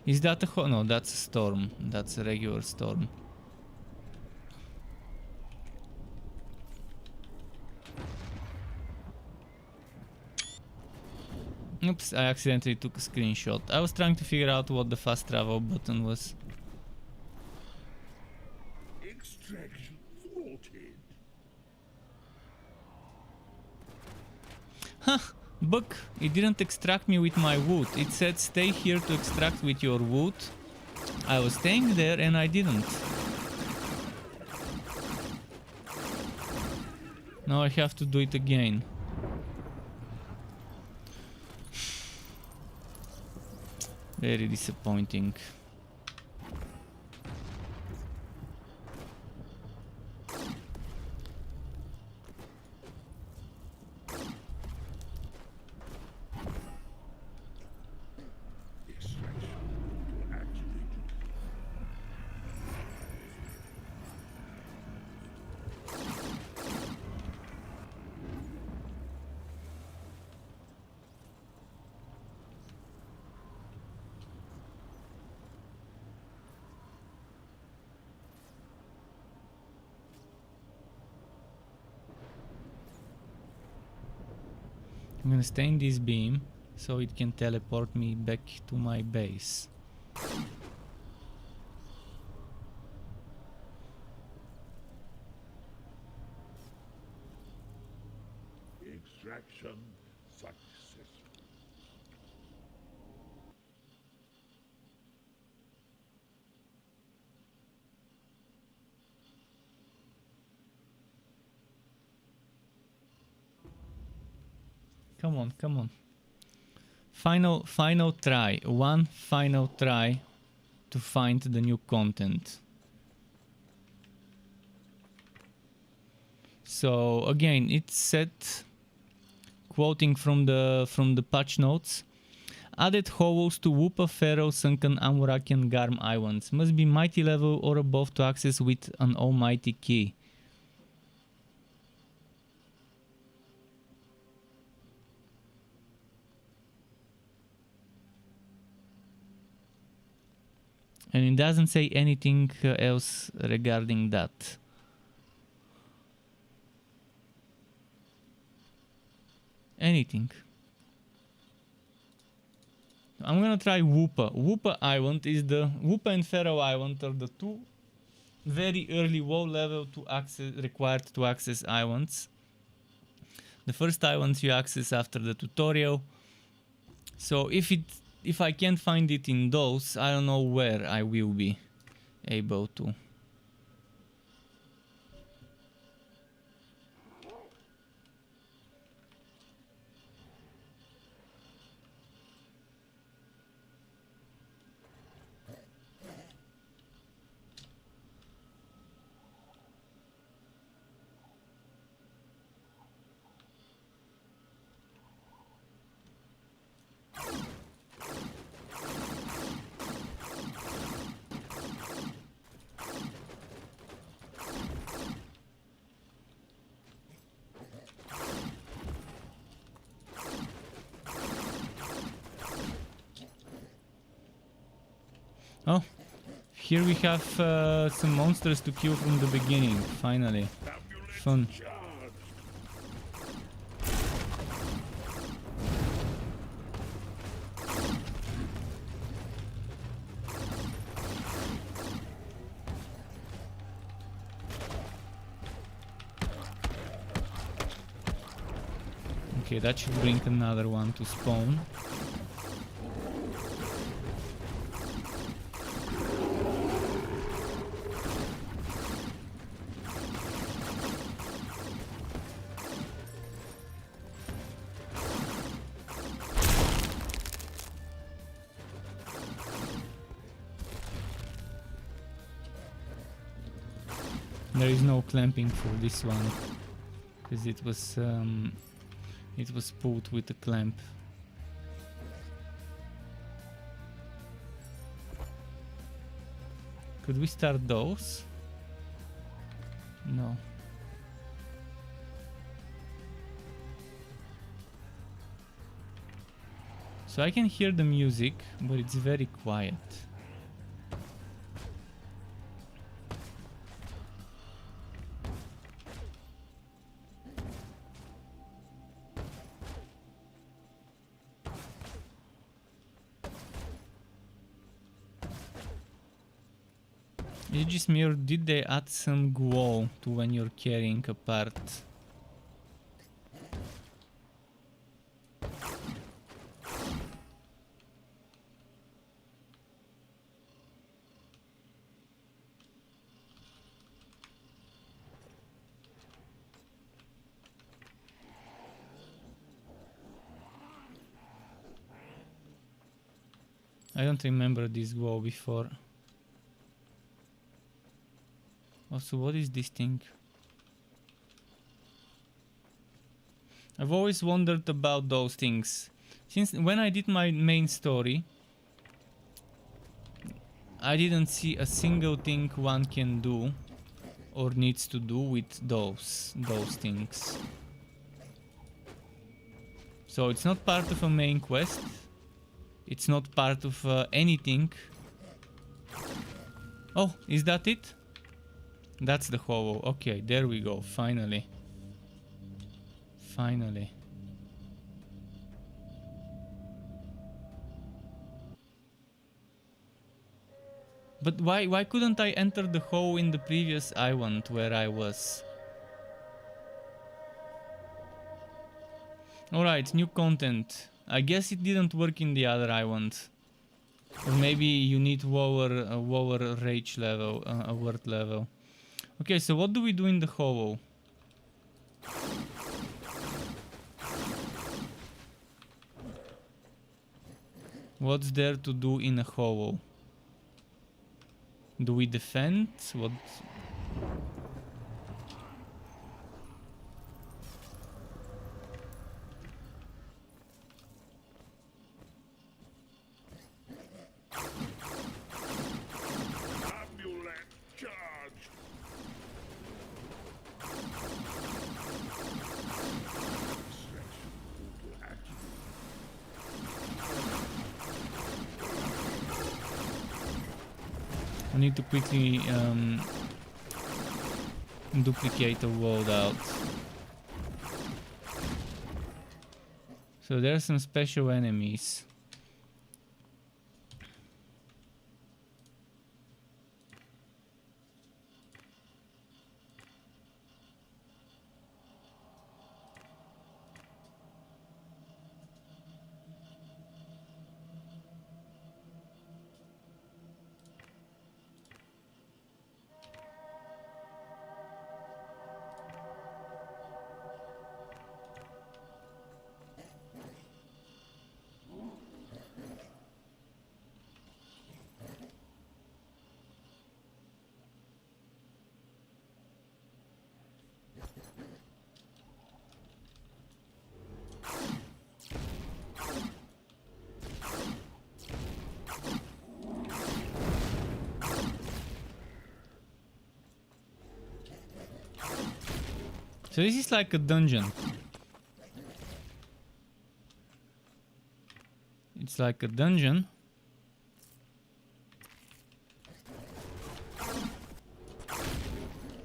Is that a no, that's a storm. That's a regular storm. Oops, I accidentally took a screenshot. I was trying to figure out what the fast travel button was. Extraction thwarted. Huh, bug. It didn't extract me with my wood. It said stay here to extract with your wood. I was staying there and I didn't. Now I have to do it again. Very disappointing. I'm gonna stay in this beam so it can teleport me back to my base. Extraction successful. Come on, come on. Final try. One final try to find the new content. So again, it's set, quoting from the patch notes. Added hovels to Whoopa, Pharaoh, Sunken, Amuraki and Garm Islands. Must be mighty level or above to access with an almighty key. And it doesn't say anything else regarding that. Anything. I'm gonna try Whoopa. Whoopa Island is the Whoopa and Pharaoh Island are the two very early WoW level to access required to access islands. The first islands you access after the tutorial. So if I can't find it in those, I don't know where I will be able to. Oh, here we have some monsters to kill from the beginning, finally. Fun. Okay, that should bring another one to spawn. There is no clamping for this one, because it was pulled with a clamp. Could we start those? No. So I can hear the music, but it's very quiet. Is it just me, or did they add some glow to when you're carrying a part? I don't remember this glow before. Also, what is this thing? I've always wondered about those things. Since when I did my main story, I didn't see a single thing one can do or needs to do with those things. So it's not part of a main quest. It's not part of anything. Oh, is that it? That's the hovel. Okay, there we go. Finally. Finally. But why couldn't I enter the hole in the previous island where I was? Alright, new content. I guess it didn't work in the other island. Or maybe you need lower rage level, word level. Okay, so what do we do in the hollow? What's there to do in a hollow? Do we defend? What? Amulet charge. Extraction portal activated. I need to quickly duplicate a loadout. So there are some special enemies. So this is like a dungeon. It's like a dungeon.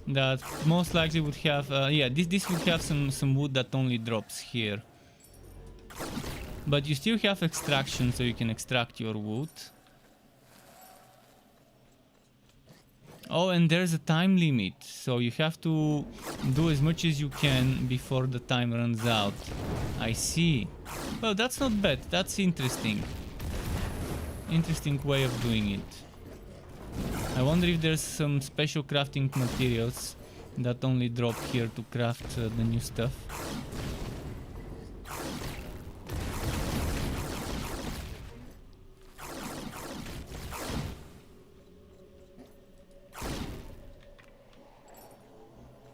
That most likely would have, yeah, this would have some wood that only drops here. But you still have extraction, so you can extract your wood. Oh, and there's a time limit, so you have to do as much as you can before the time runs out. I see. Well, that's not bad. That's interesting. Interesting way of doing it. I wonder if there's some special crafting materials that only drop here to craft the new stuff.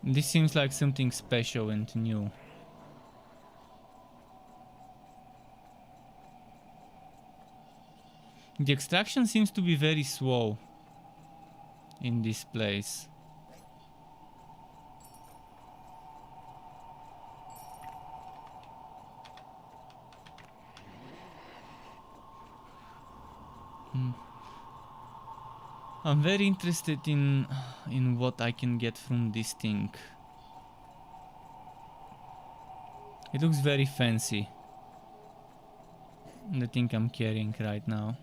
This seems like something special and new. The extraction seems to be very slow in this place. I'm very interested in what I can get from this thing. It looks very fancy. The thing I'm carrying right now.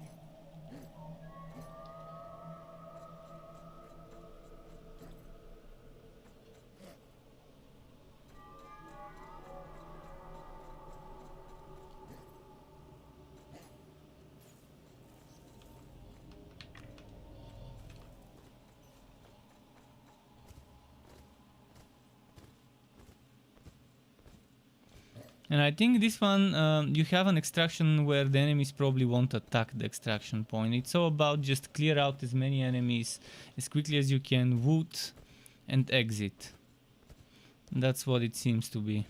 And I think this one, you have an extraction where the enemies probably won't attack the extraction point. It's all about just clear out as many enemies as quickly as you can, wood, and exit. That's what it seems to be.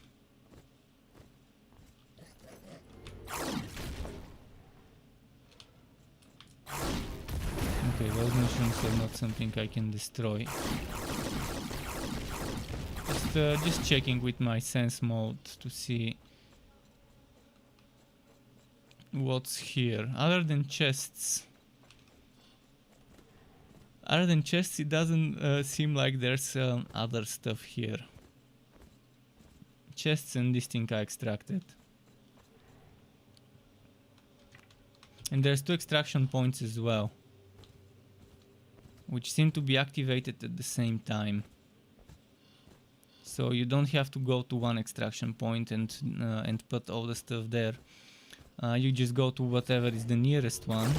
Okay, those mushrooms are not something I can destroy. Just checking with my sense mode to see what's here. Other than chests, it doesn't seem like there's other stuff here. Chests and this thing I extracted. And there's 2 extraction points as well. which seem to be activated at the same time. So you don't have to go to one extraction point and put all the stuff there. You just go to whatever is the nearest one.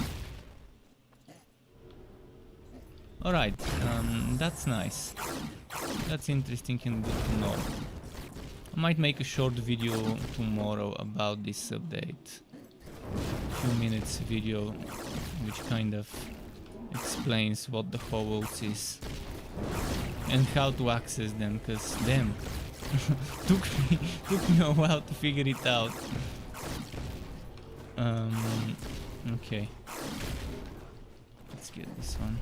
Alright, that's nice. That's interesting and good to know. I might make a short video tomorrow about this update. Few minutes video which kind of explains what the hovels is and how to access them, because damn, took me a while to figure it out. Okay, let's get this one.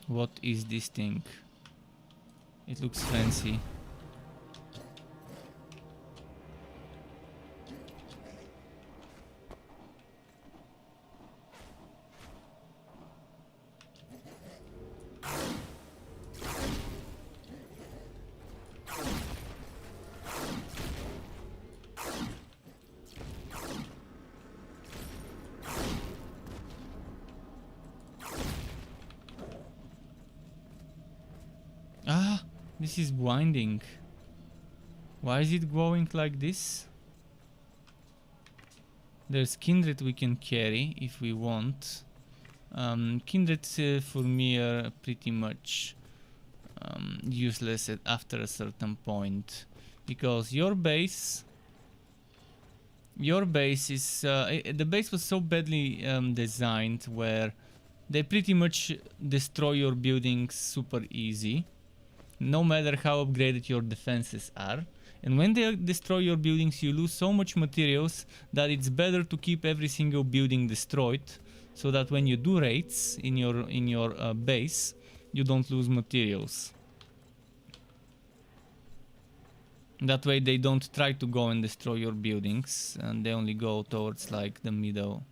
What is this thing? It looks fancy. Ah, this is winding. Why is it going like this? There's Kindred we can carry if we want. Kindred for me are pretty much useless after a certain point, because your base is the base was so badly designed where they pretty much destroy your buildings super easy, no matter how upgraded your defenses are. And when they destroy your buildings, you lose so much materials that it's better to keep every single building destroyed, so that when you do raids in your base, you don't lose materials. That way they don't try to go and destroy your buildings, and they only go towards like the middle.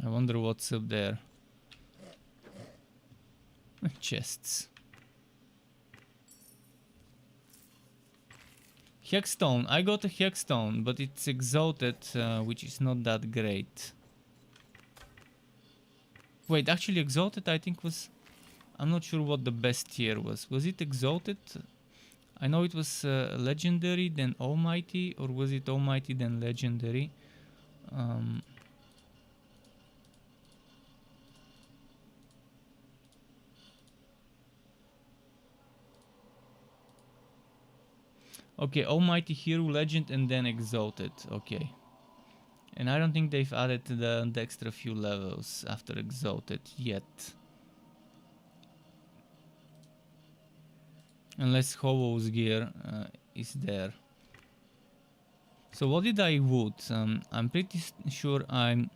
I wonder what's up there. Chests. Hexstone. I got a Hexstone, but it's exalted, which is not that great. Wait, actually exalted I think was... I'm not sure what the best tier was. Was it exalted? I know it was legendary, then almighty, or was it almighty then legendary? Okay, almighty, hero, legend, and then exalted. Okay. And I don't think they've added the extra few levels after exalted yet. Unless Hovo's gear is there. So what did I wood? I'm pretty sure I'm...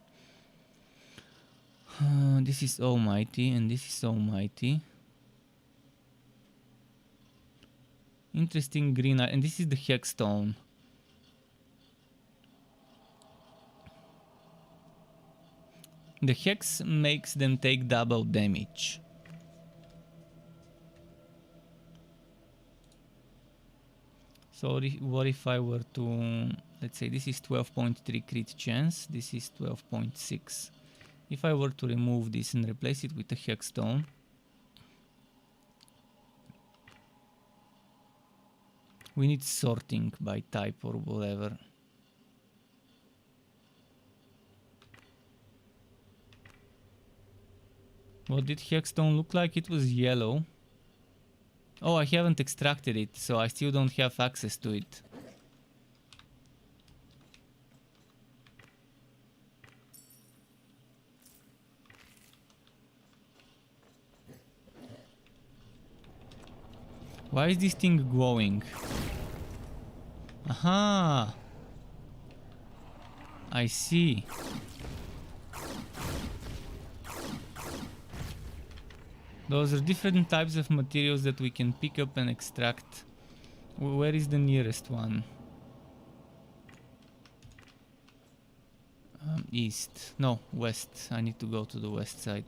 this is almighty and this is almighty. Interesting green, and this is the Hexstone. The Hex makes them take double damage. So what if I were to, let's say this is 12.3 crit chance, this is 12.6. If I were to remove this and replace it with a Hexstone, we need sorting by type or whatever. What did Hexstone look like? It was yellow. Oh, I haven't extracted it, so I still don't have access to it. Why is this thing glowing? Aha! I see. Those are different types of materials that we can pick up and extract. Where is the nearest one? East. No, west. I need to go to the west side.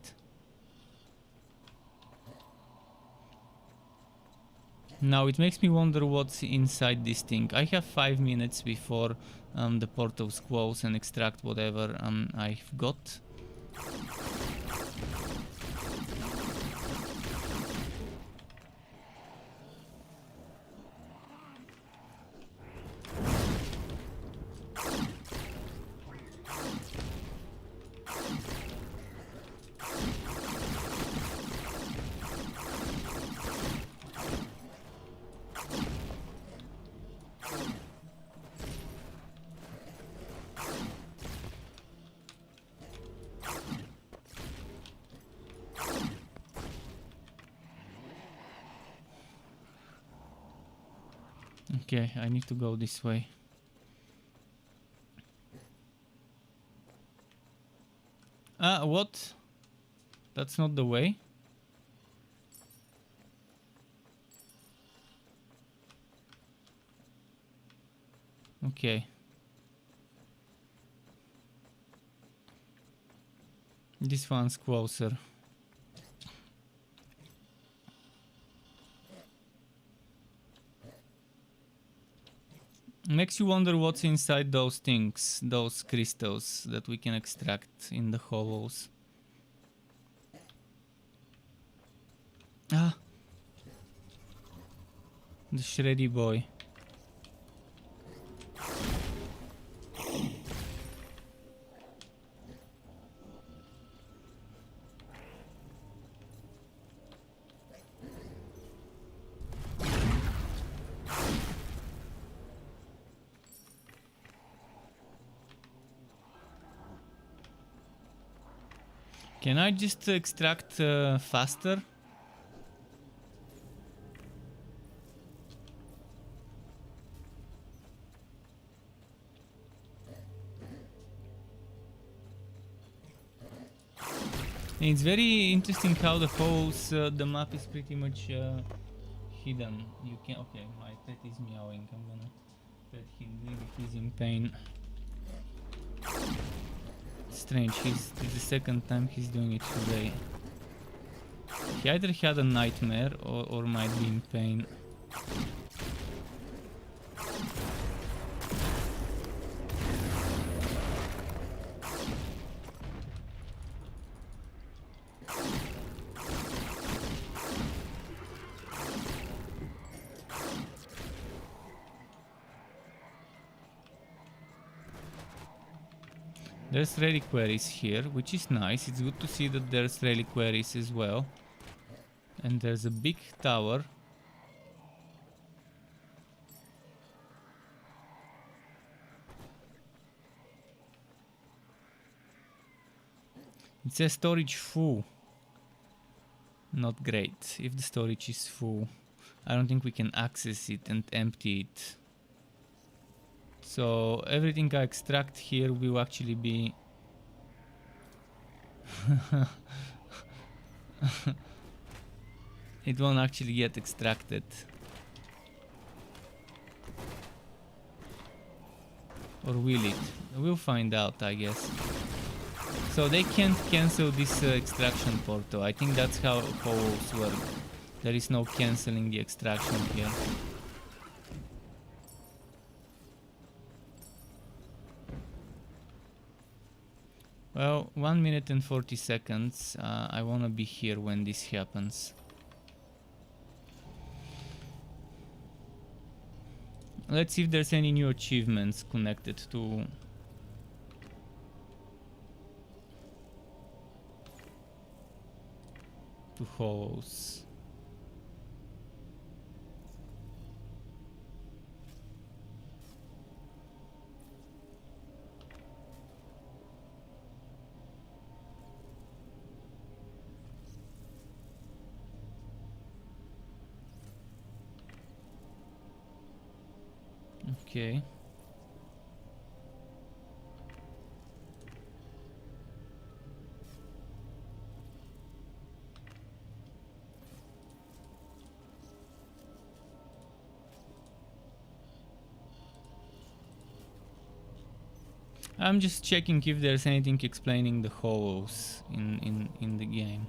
Now it makes me wonder what's inside this thing. I have 5 minutes before the portals close and extract whatever I've got. Okay, I need to go this way. What? That's not the way? Okay. This one's closer. Makes you wonder what's inside those things, those crystals that we can extract in the hollows. Ah! The shreddy boy. Can I just extract faster? It's very interesting how the holes, the map is pretty much hidden. You can, okay, my pet is meowing. I'm gonna pet him. Maybe he's in pain. Strange, this is the second time he's doing it today. He either had a nightmare or might be in pain. There's reliquaries here, which is nice. It's good to see that there's reliquaries as well. And there's a big tower. It says storage full. Not great. If the storage is full, I don't think we can access it and empty it. So everything I extract here will actually be it won't actually get extracted. Or will it? We'll find out, I guess. So they can't cancel this extraction portal. I think that's how holes work. There is no cancelling the extraction here. Well, 1 minute and 40 seconds. I wanna be here when this happens. Let's see if there's any new achievements connected to hollows. Okay. I'm just checking if there's anything explaining the hollows in the game.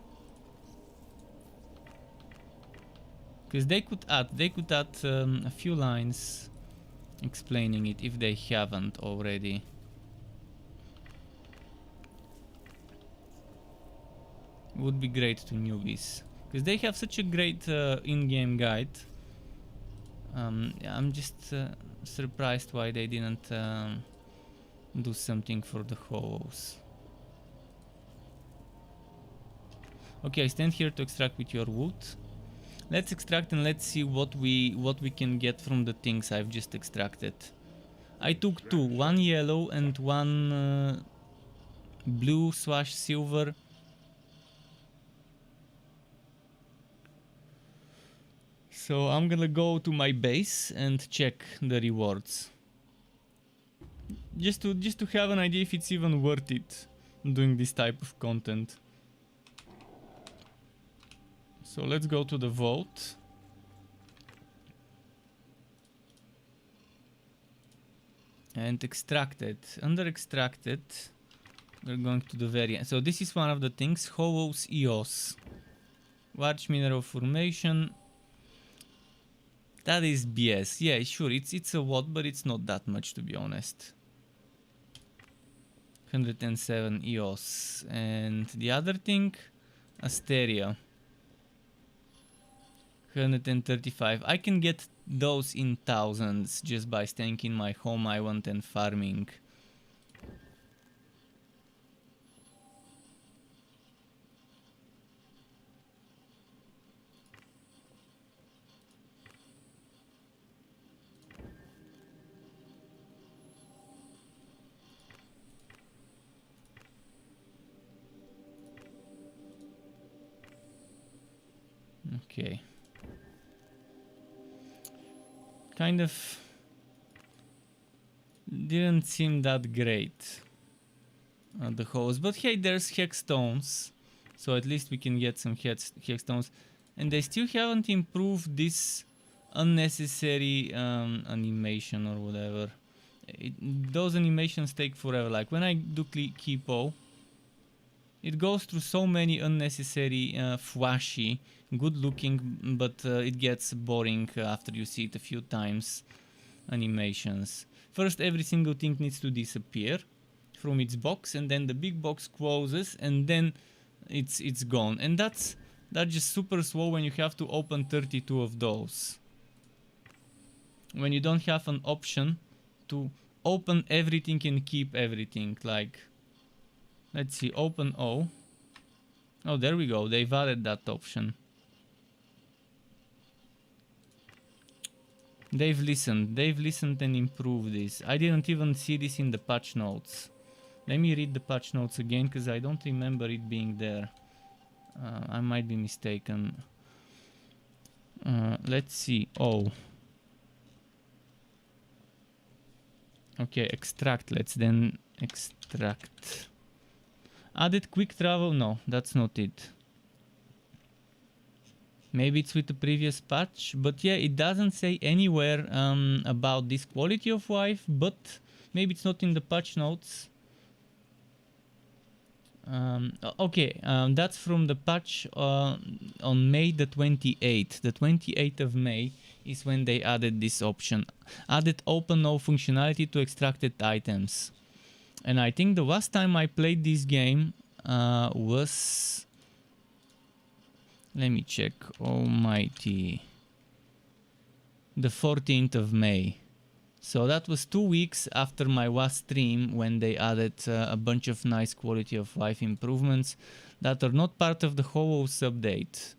Because they could add a few lines explaining it if they haven't already. Would be great to newbies, because they have such a great in-game guide. I'm just surprised why they didn't do something for the hoes. Okay, I stand here to extract with your wood. Let's extract and let's see what we can get from the things I've just extracted. I took two, one yellow and one blue / silver. So I'm gonna go to my base and check the rewards. Just to have an idea if it's even worth it doing this type of content. So let's go to the vote. And extracted. Under extracted, we're going to the variant. So this is one of the things, Hoos Eos. Large mineral formation. That is BS. Yeah, sure, it's a lot, but it's not that much, to be honest. 107 EOS. And the other thing, Asteria. 135. I can get those in thousands just by staying in my home island and farming. Okay. Kind of didn't seem that great, the host, but hey, there's hexstones, so at least we can get some hexstones, and they still haven't improved this unnecessary animation or whatever. Those animations take forever. Like when I do keep O, it goes through so many unnecessary, flashy, good looking, but it gets boring after you see it a few times, animations. First, every single thing needs to disappear from its box, and then the big box closes, and then it's gone. And that's just super slow when you have to open 32 of those. When you don't have an option to open everything and keep everything, like... Let's see, open O. Oh, there we go, they've added that option. They've listened and improved this. I didn't even see this in the patch notes. Let me read the patch notes again, because I don't remember it being there. I might be mistaken. Let's see, O. Okay, extract, let's then extract. Added quick travel? No, that's not it. Maybe it's with the previous patch, but yeah, it doesn't say anywhere about this quality of life, but maybe it's not in the patch notes. Okay, that's from the patch on May the 28th. The 28th of May is when they added this option. Added open O functionality to extracted items. And I think the last time I played this game was... Let me check. Almighty. The 14th of May. So that was 2 weeks after my last stream, when they added a bunch of nice quality of life improvements that are not part of the Hoos update.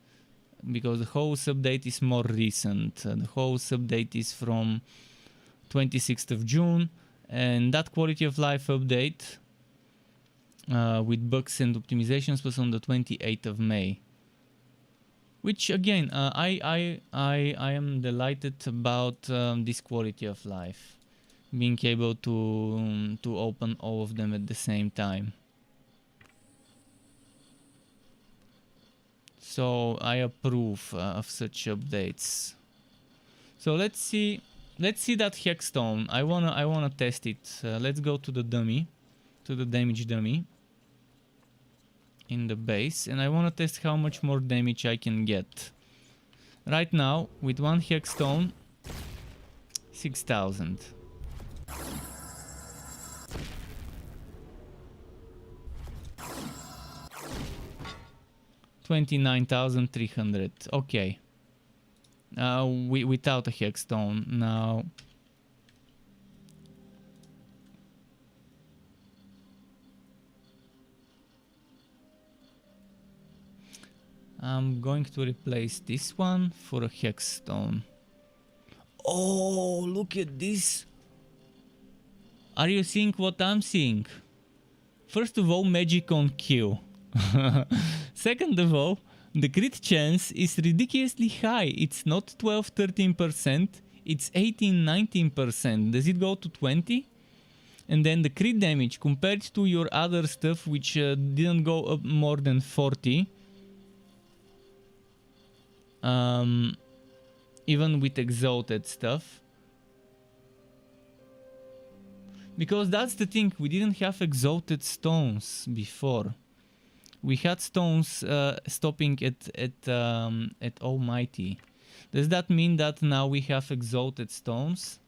Because the Hoos update is more recent. The Hoos update is from 26th of June. And that quality of life update with bugs and optimizations was on the 28th of May. Which again, I am delighted about this quality of life, being able to open all of them at the same time. So I approve of such updates. So let's see that hexstone. I wanna test it. Let's go to the dummy, to the damage dummy in the base, and I wanna test how much more damage I can get. Right now, with one Hexstone, 6,000. $29,300. Okay. Without a Hexstone now. I'm going to replace this one for a Hexstone. Oh, look at this. Are you seeing what I'm seeing? First of all, magic on Q. Second of all, the crit chance is ridiculously high. It's not 12-13%, it's 18-19%. Does it go to 20? And then the crit damage compared to your other stuff, which didn't go up more than 40. Even with exalted stuff. Because that's the thing, we didn't have exalted stones before. We had stones stopping at Almighty. Does that mean that now we have exalted stones?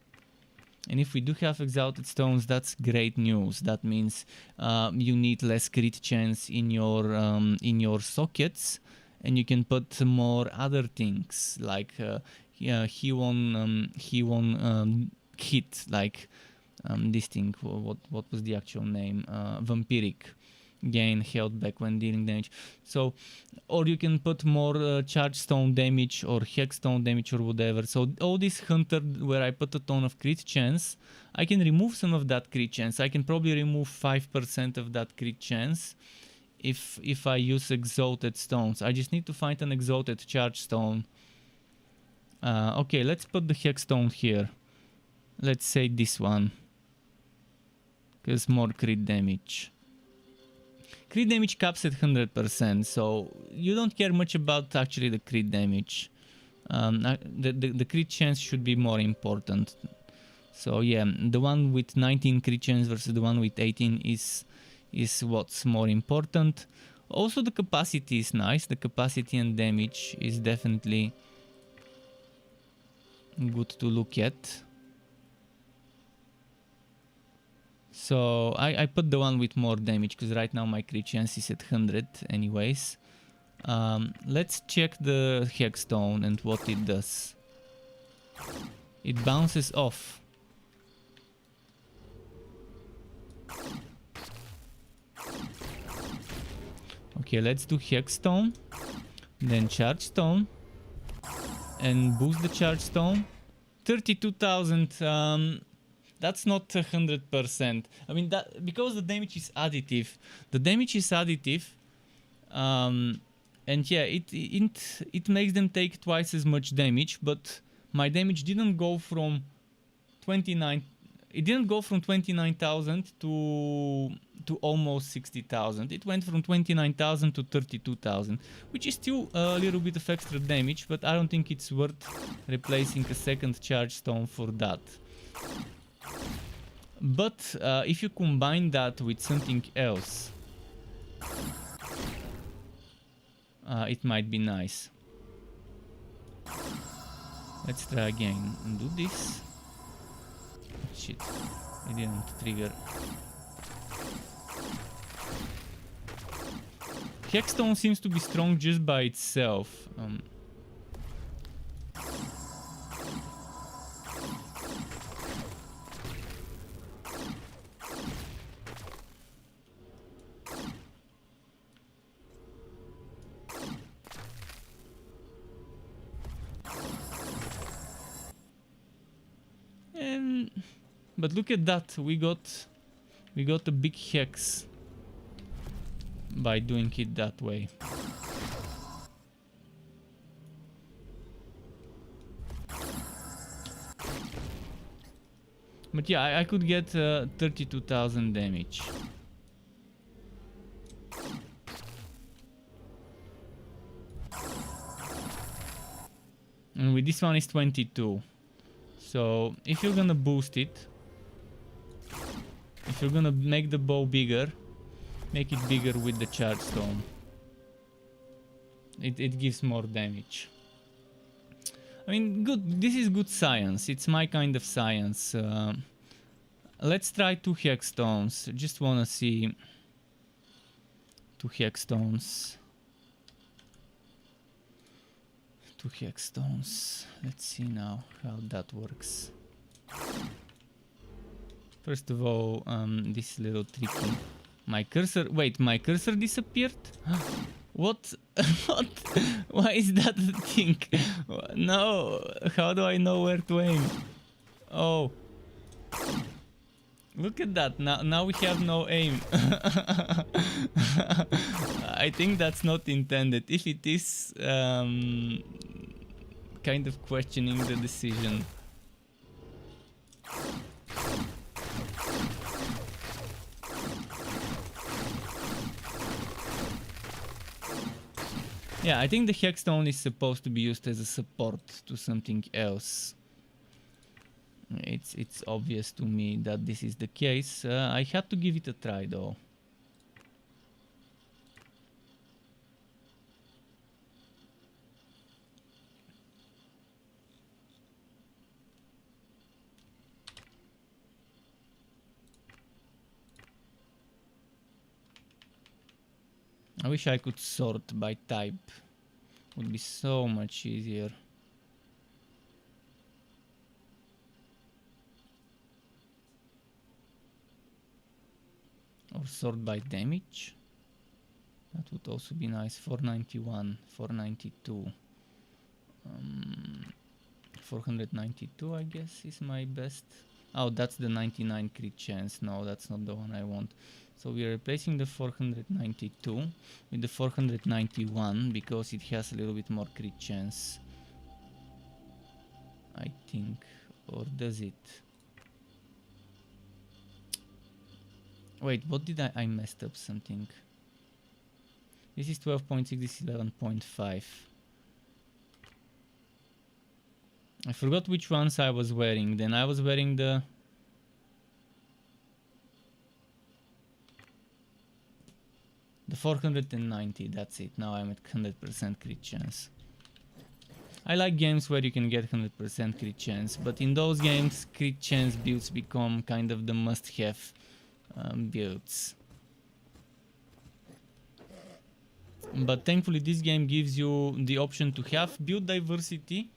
And if we do have exalted stones, that's great news. That means you need less crit chance in your sockets, and you can put more other things like he won hit, like this thing. What was the actual name? Vampiric. Gain health back when dealing damage. So, or you can put more charge stone damage or hexstone damage or whatever. So all this hunter where I put a ton of crit chance, I can remove some of that crit chance. I can probably remove 5% of that crit chance if I use exalted stones. I just need to find an exalted charge stone. Okay, let's put the hexstone here. Let's say this one, because more crit damage. Crit damage caps at 100%, so you don't care much about actually the crit damage. The crit chance should be more important. So yeah, the one with 19 crit chance versus the one with 18 is what's more important. Also the capacity is nice. The capacity and damage is definitely good to look at. So I put the one with more damage because right now my crit chance is at 100 anyways. Let's check the hexstone and what it does. It bounces off. Okay, let's do hexstone, then charge stone, and boost the charge stone. 32,000. That's not 100%. I mean, that because the damage is additive. The damage is additive, and yeah, it makes them take twice as much damage. But my damage didn't go from 29. It didn't go from 29,000 to almost 60,000. It went from 29,000 to 32,000, which is still a little bit of extra damage. But I don't think it's worth replacing a second charge stone for that. But if you combine that with something else, it might be nice. Let's try again and do this. Shit, I didn't trigger. Hexstone seems to be strong just by itself. But look at that, we got a big hex by doing it that way. But yeah, I could get 32,000 damage. And with this one is 22. So if you're gonna boost it, if you're gonna make the bow bigger, make it bigger with the charge stone. It gives more damage. I mean, good. This is good science. It's my kind of science. Let's try 2 hexstones. Just wanna see 2 hexstones. 2 hexstones. Let's see now how that works. First of all, this is a little tricky. My cursor. Wait, my cursor disappeared? What? What? Why is that the thing? No. How do I know where to aim? Oh. Look at that. Now we have no aim. I think that's not intended. If it is, kind of questioning the decision. Yeah, I think the hexstone is supposed to be used as a support to something else. It's obvious to me that this is the case. I had to give it a try though. I wish I could sort by type. Would be so much easier. Or sort by damage. That would also be nice. 491, 492. 492 I guess is my best. Oh, that's the 99 crit chance. No, that's not the one I want. So we are replacing the 492 with the 491 because it has a little bit more crit chance, I think. Or does it? Wait, what did I messed up something. This is 12.6, this is 11.5. I forgot which ones I was wearing. Then I was wearing the The 490, that's it. Now I'm at 100% crit chance. I like games where you can get 100% crit chance, but in those games, crit chance builds become kind of the must-have builds. But thankfully this game gives you the option to have build diversity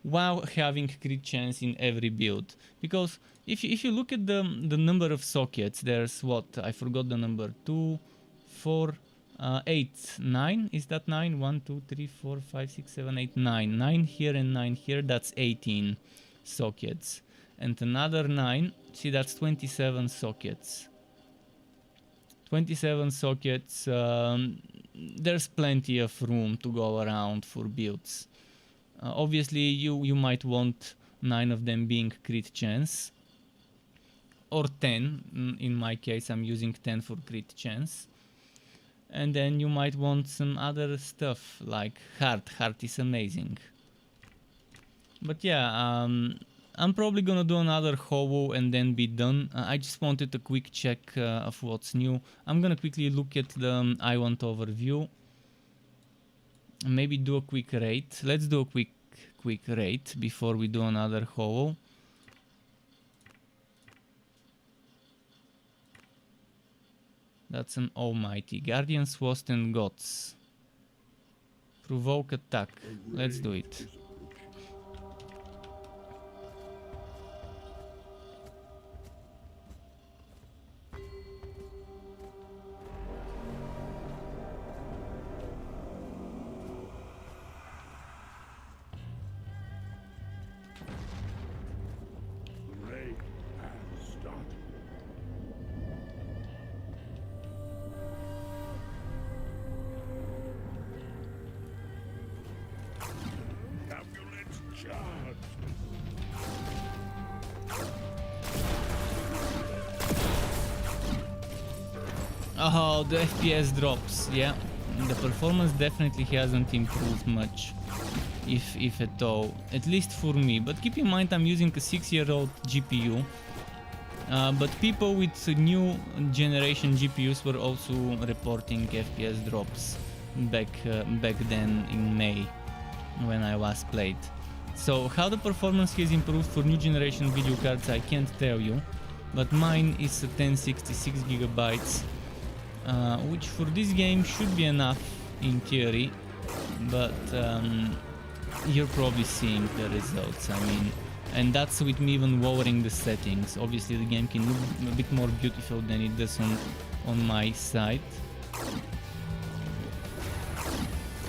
while having crit chance in every build. Because if you look at the number of sockets, there's what? I forgot the number. 2, 4, 8, 9? Is that 9? 1, 2, 3, 4, 5, 6, 7, 8, 9. 9 here and 9 here, that's 18 sockets. And another 9, see, that's 27 sockets. 27 sockets, there's plenty of room to go around for builds. Obviously you might want 9 of them being crit chance, or 10. In my case I'm using 10 for crit chance. And then you might want some other stuff like heart. Heart is amazing. But yeah, I'm probably gonna do another hobo and then be done. I just wanted a quick check of what's new. I'm gonna quickly look at the I want overview. Maybe do a quick rate. Let's do a quick rate before we do another hobo. That's an almighty. Guardians, Wost and Gods. Provoke attack. Let's do it. Oh, the FPS drops, yeah. The performance definitely hasn't improved much, if at all, at least for me. But keep in mind I'm using a 6-year-old GPU, but people with new generation GPUs were also reporting FPS drops back then in May. when I last played. So how the performance has improved for new generation video cards I can't tell you, but mine is a 1066 gigabytes, which for this game should be enough in theory, but you're probably seeing the results, I mean, and that's with me even lowering the settings. Obviously the game can look a bit more beautiful than it does on my side.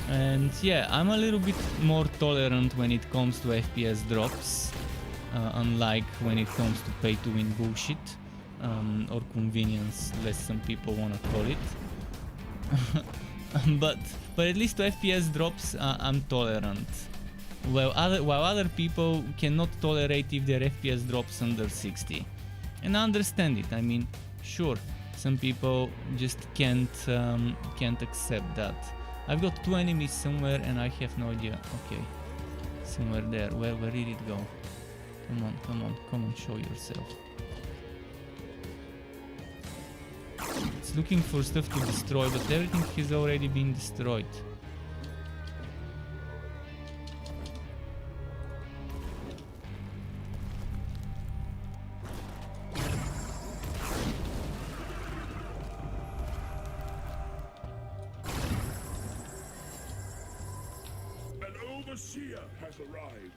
And yeah, I'm a little bit more tolerant when it comes to FPS drops, unlike when it comes to pay to win bullshit, or convenience, as some people wanna call it. but at least to FPS drops, I'm tolerant. While other people cannot tolerate if their FPS drops under 60. And I understand it, I mean, sure, some people just can't accept that. I've got 2 enemies somewhere and I have no idea. Okay, somewhere there. Where did it go? Come on, show yourself. It's looking for stuff to destroy, but everything has already been destroyed. Overseer has arrived.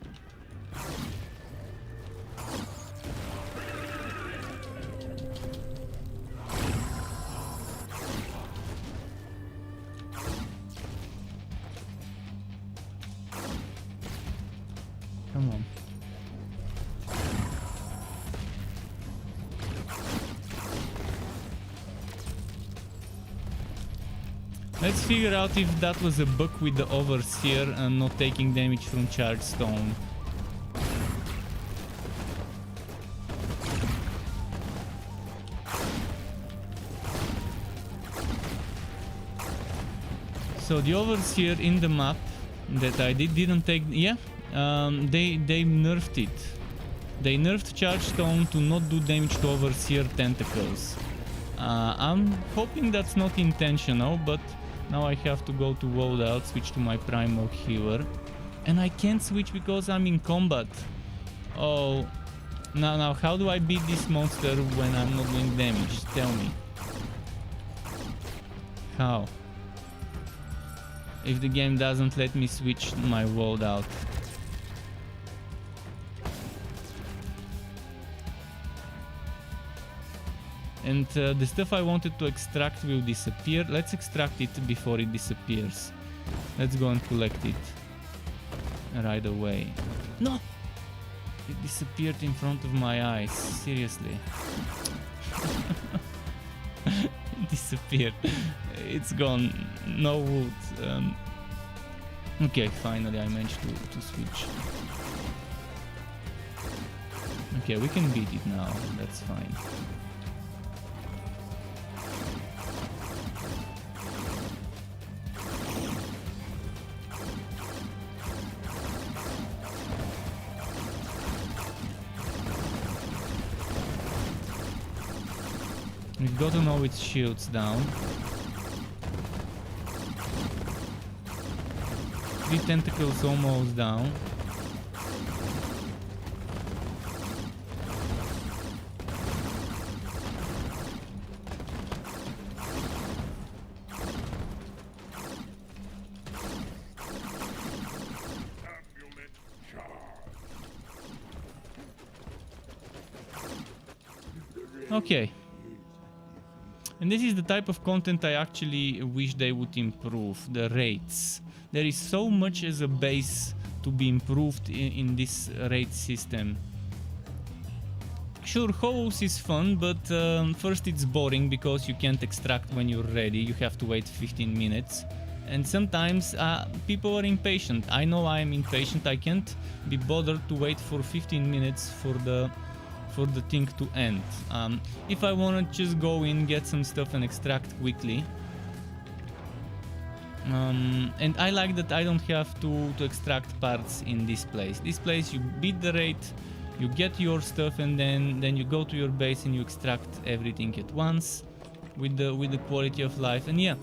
Come on. Let's figure out if that was a bug with the Overseer and not taking damage from Charged Stone. So the Overseer in the map that I didn't take, yeah, they nerfed it. They nerfed Charged Stone to not do damage to Overseer tentacles. I'm hoping that's not intentional, but now I have to go to loadout, switch to my primal healer, and I can't switch because I'm in combat. Oh, now how do I beat this monster when I'm not doing damage? Tell me. How? If the game doesn't let me switch my loadout. And the stuff I wanted to extract will disappear. Let's extract it before it disappears. Let's go and collect it right away. No! It disappeared in front of my eyes. Seriously. It disappeared. It's gone. No wood. Okay, finally I managed to switch. Okay, we can beat it now. That's fine. We've gotten all its shields down. 3 tentacles almost down. Amulet charge. Okay. And this is the type of content I actually wish they would improve, the raids. There is so much as a base to be improved in this raid system. Sure, Hollows is fun, but first it's boring because you can't extract when you're ready, you have to wait 15 minutes. And sometimes people are impatient. I know I am impatient, I can't be bothered to wait for 15 minutes for the thing to end. If I want to just go in, get some stuff and extract quickly. And I like that I don't have to extract parts in this place. This place you beat the raid, you get your stuff, and then you go to your base and you extract everything at once with the quality of life. And yeah,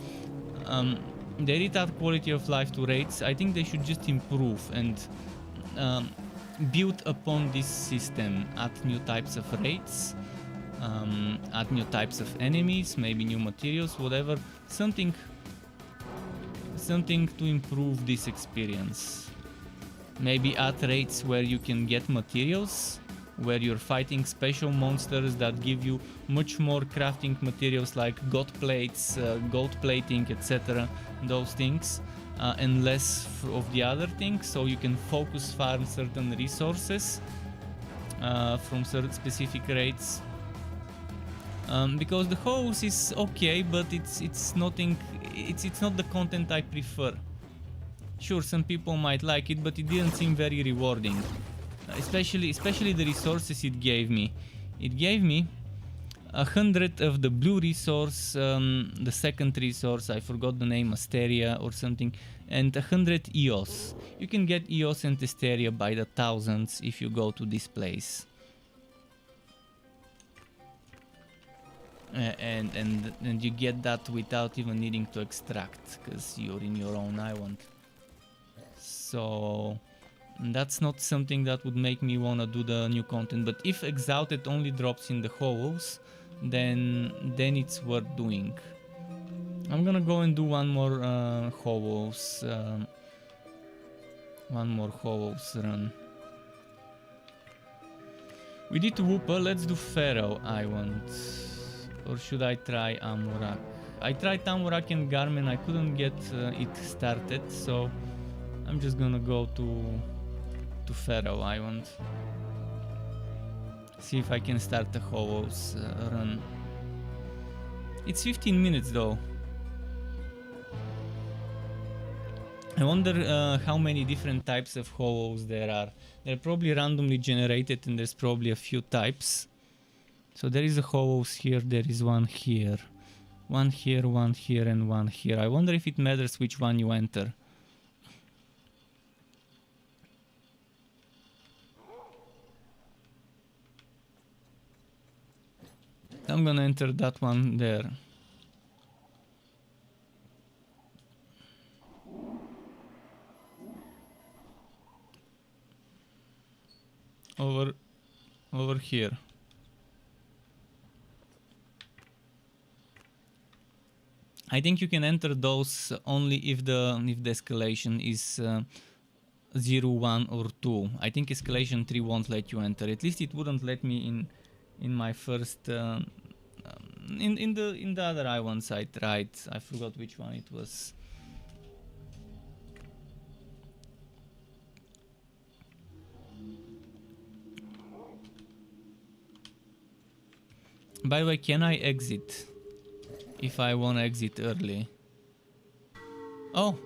they did add quality of life to raids. I think they should just improve and um, build upon this system, add new types of raids, add new types of enemies, maybe new materials, whatever, something to improve this experience. Maybe add raids where you can get materials, where you're fighting special monsters that give you much more crafting materials like god plates, gold plating, etc. Those things, and less of the other things, so you can focus farm certain resources from certain specific raids. Because the house is okay, but it's nothing. It's not the content I prefer. Sure, some people might like it, but it didn't seem very rewarding. Especially the resources it gave me. It gave me 100 of the blue resource, the second resource, I forgot the name, Asteria or something, and 100 EOS. You can get EOS and Asteria by the thousands if you go to this place. And you get that without even needing to extract, because you're in your own island. So that's not something that would make me wanna do the new content. But if Exalted only drops in the hovels, then it's worth doing. I'm gonna go and do one more hovels, run. We did Whooper, let's do Pharaoh, I want. Or should I try Amorak? I tried Amorak and Garmin, I couldn't get it started, so I'm just gonna go to Pharaoh, I want. See if I can start the hovels run. It's 15 minutes though. I wonder how many different types of hovels there are. They're probably randomly generated and there's probably a few types. So there is a hovels here, there is one here. One here, and one here. I wonder if it matters which one you enter. I'm gonna enter that one there. Over here. I think you can enter those only if the escalation is 0, 1 or 2. I think escalation 3 won't let you enter. At least it wouldn't let me in my first in the other islands I tried. I forgot which one it was. By the way, can I exit if I want to exit early? Oh,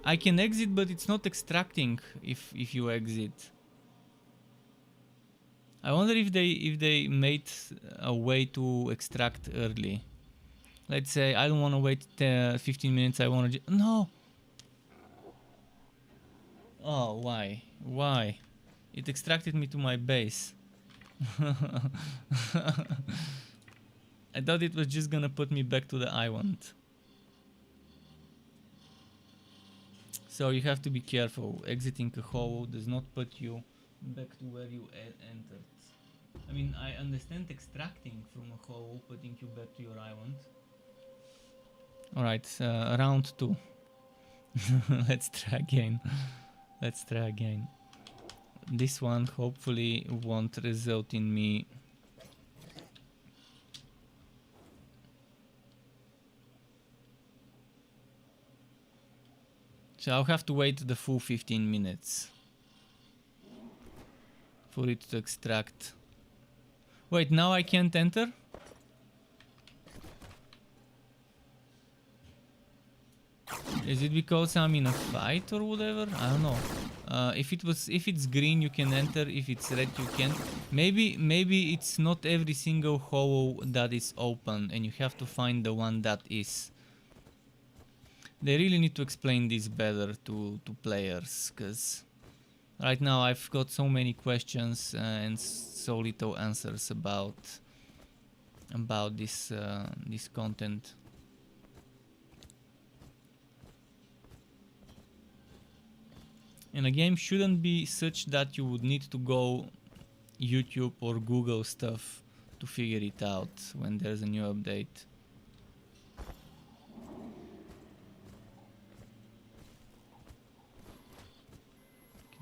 I can exit, but it's not extracting if you exit. I wonder if they made a way to extract early. Let's say I don't want to wait 15 minutes. I want to. No. Oh, why? Why? It extracted me to my base. I thought it was just gonna put me back to the island. So you have to be careful. Exiting a hovel does not put you back to where you entered. I mean, I understand extracting from a hovel, putting you back to your island. Alright, round 2. Let's try again. Let's try again. This one hopefully won't result in me so I'll have to wait the full 15 minutes for it to extract. Wait, now I can't enter? Is it because I'm in a fight or whatever? I don't know. If it's green you can enter, if it's red you can't. Maybe it's not every single hovel that is open and you have to find the one that is. They really need to explain this better to players, because right now I've got so many questions and so little answers about this content. And a game shouldn't be such that you would need to go YouTube or Google stuff to figure it out when there's a new update.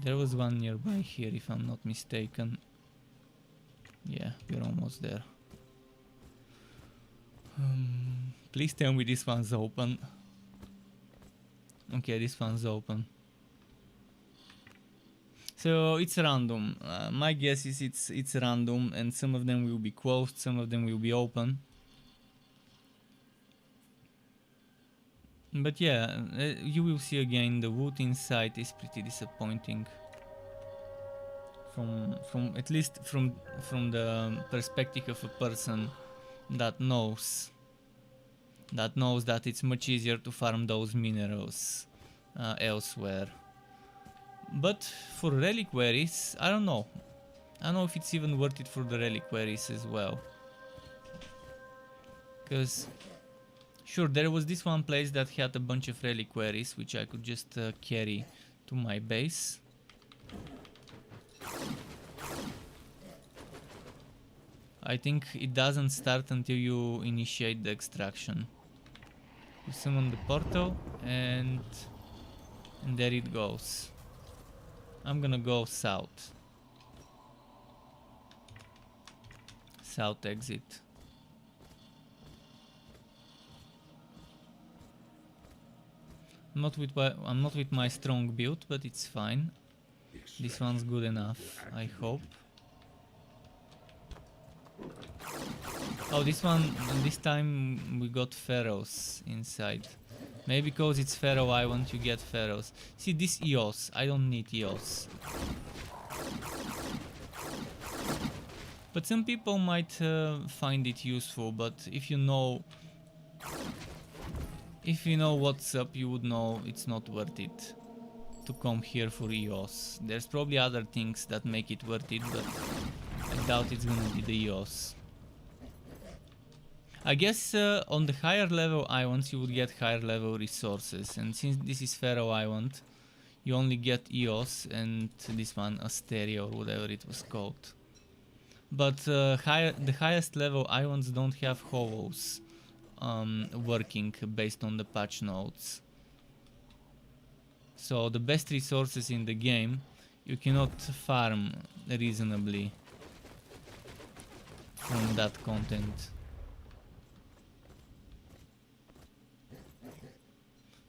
There was one nearby here, if I'm not mistaken. Yeah, we're almost there. Please tell me this one's open. Okay, this one's open. So it's random. My guess is it's random, and some of them will be closed, some of them will be open. But yeah, you will see again the wood inside is pretty disappointing. From at least from the perspective of a person that knows that it's much easier to farm those minerals elsewhere. But for reliquaries, I don't know. I don't know if it's even worth it for the reliquaries as well. Because, sure, there was this one place that had a bunch of reliquaries, which I could just carry to my base. I think it doesn't start until you initiate the extraction. You summon the portal and there it goes. I'm gonna go south. South exit. I'm not with my strong build, but it's fine. This one's good enough, I hope. Oh, this time we got pharaohs inside. Maybe because it's Pharaoh Island you get pharaohs. See, this EOS, I don't need EOS. But some people might find it useful, but if you know what's up, you would know it's not worth it to come here for EOS. There's probably other things that make it worth it, but I doubt it's gonna be the EOS. I guess on the higher level islands you would get higher level resources, and since this is Pharaoh Island, you only get EOS and this one Asteria or whatever it was called. But the highest level islands don't have hovels working based on the patch notes. So the best resources in the game you cannot farm reasonably from that content.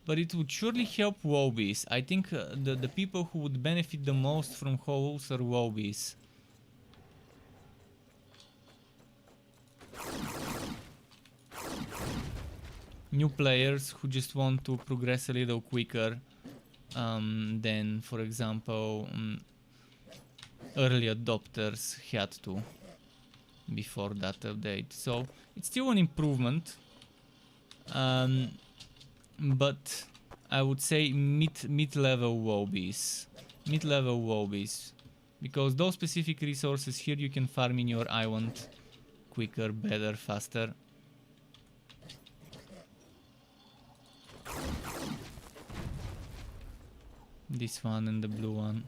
But it would surely help Wobies. I think the people who would benefit the most from hovels are Wobies. New players who just want to progress a little quicker than, for example, early adopters had to before that update. So it's still an improvement. But I would say mid-level Wobies. Mid-level Wobies. Because those specific resources here you can farm in your island quicker, better, faster. This one and the blue one.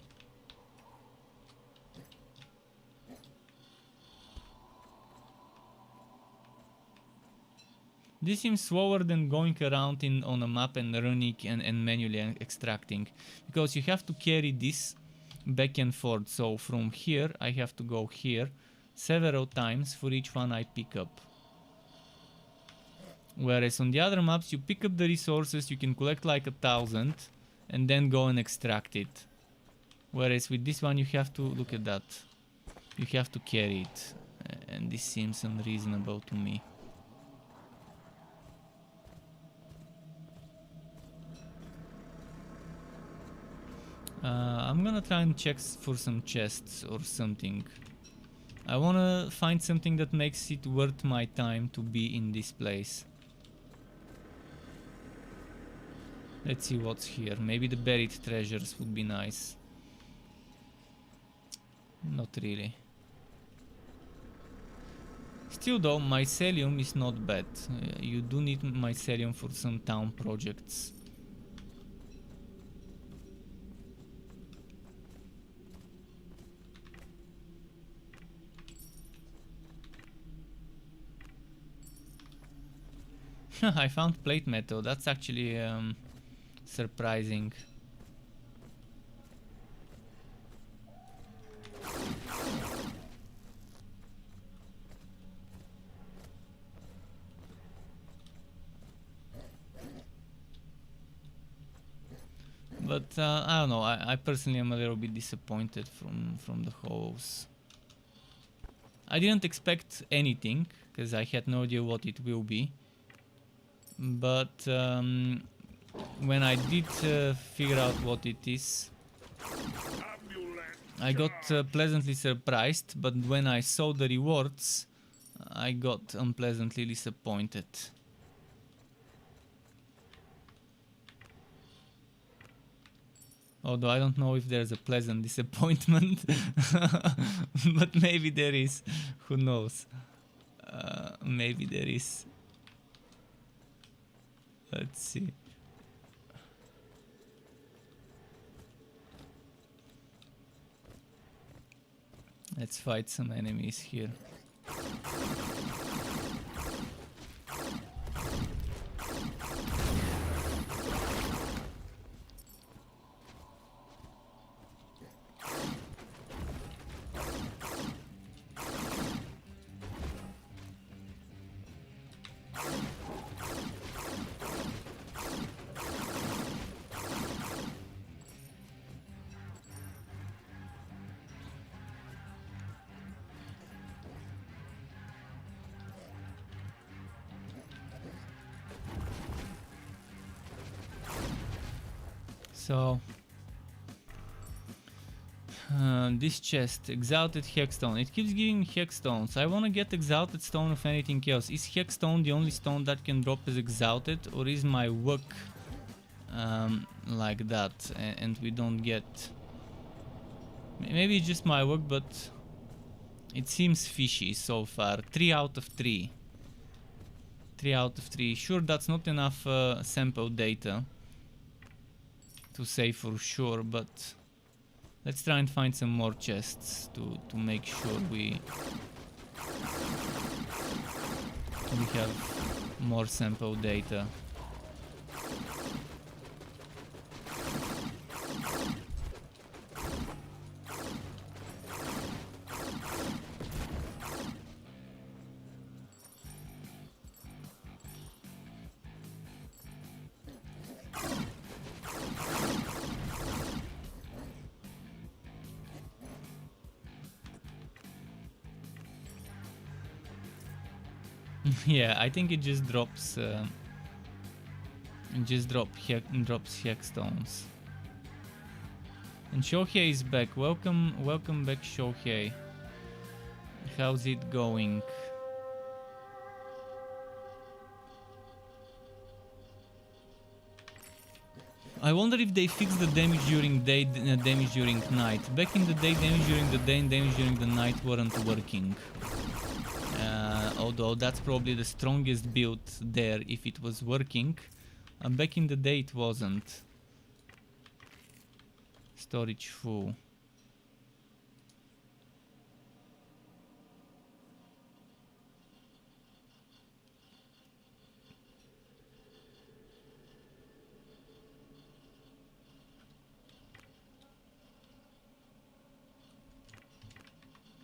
This seems slower than going around on a map and running and manually extracting, because you have to carry this back and forth. So from here I have to go here several times for each one I pick up. Whereas on the other maps you pick up the resources, you can collect like 1,000 and then go and extract it. Whereas with this one you have to, look at that, you have to carry it, and this seems unreasonable to me. I'm gonna try and check for some chests or something. I wanna find something that makes it worth my time to be in this place. Let's see what's here. Maybe the buried treasures would be nice. Not really. Still though, mycelium is not bad. You do need mycelium for some town projects. I found plate metal. That's actually surprising. But I don't know. I personally am a little bit disappointed from the holes. I didn't expect anything because I had no idea what it will be. But when I did figure out what it is, I got pleasantly surprised. But when I saw the rewards, I got unpleasantly disappointed. Although I don't know if there's a pleasant disappointment, but maybe there is. Who knows? Maybe there is. Let's see. Let's fight some enemies here. So, this chest, Exalted Hexstone. It keeps giving me Hexstones. I want to get Exalted Stone of anything else. Is Hexstone the only stone that can drop as Exalted? Or is my work like that and we don't get... Maybe it's just my work, but it seems fishy so far. 3 out of 3. 3 out of 3. Sure, that's not enough sample data to say for sure, but let's try and find some more chests to make sure we have more sample data. Yeah, I think it just drops. Drops Hexstones. And Shohei is back. Welcome back, Shohei. How's it going? I wonder if they fixed the damage during day, damage during night. Back in the day, damage during the day and damage during the night weren't working. Although that's probably the strongest build there if it was working. Back in the day it wasn't. Storage full.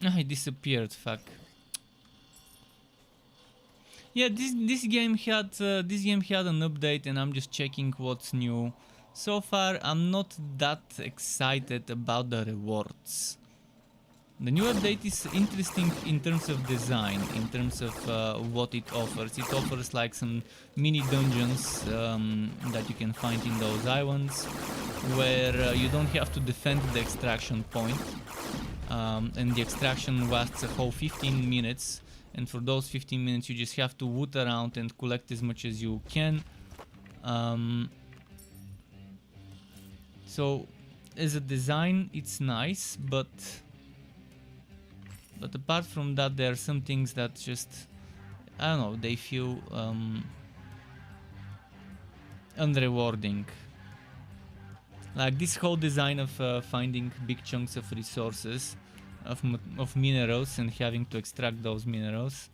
Ah, it disappeared, fuck. Yeah, this game had an update, and I'm just checking what's new. So far, I'm not that excited about the rewards. The new update is interesting in terms of design, in terms of what it offers. It offers like some mini dungeons that you can find in those islands, where you don't have to defend the extraction point, and the extraction lasts a whole 15 minutes. And for those 15 minutes you just have to woot around and collect as much as you can. So as a design it's nice, but apart from that there are some things that just, I don't know, they feel unrewarding. Like this whole design of finding big chunks of resources, of minerals, and having to extract those minerals.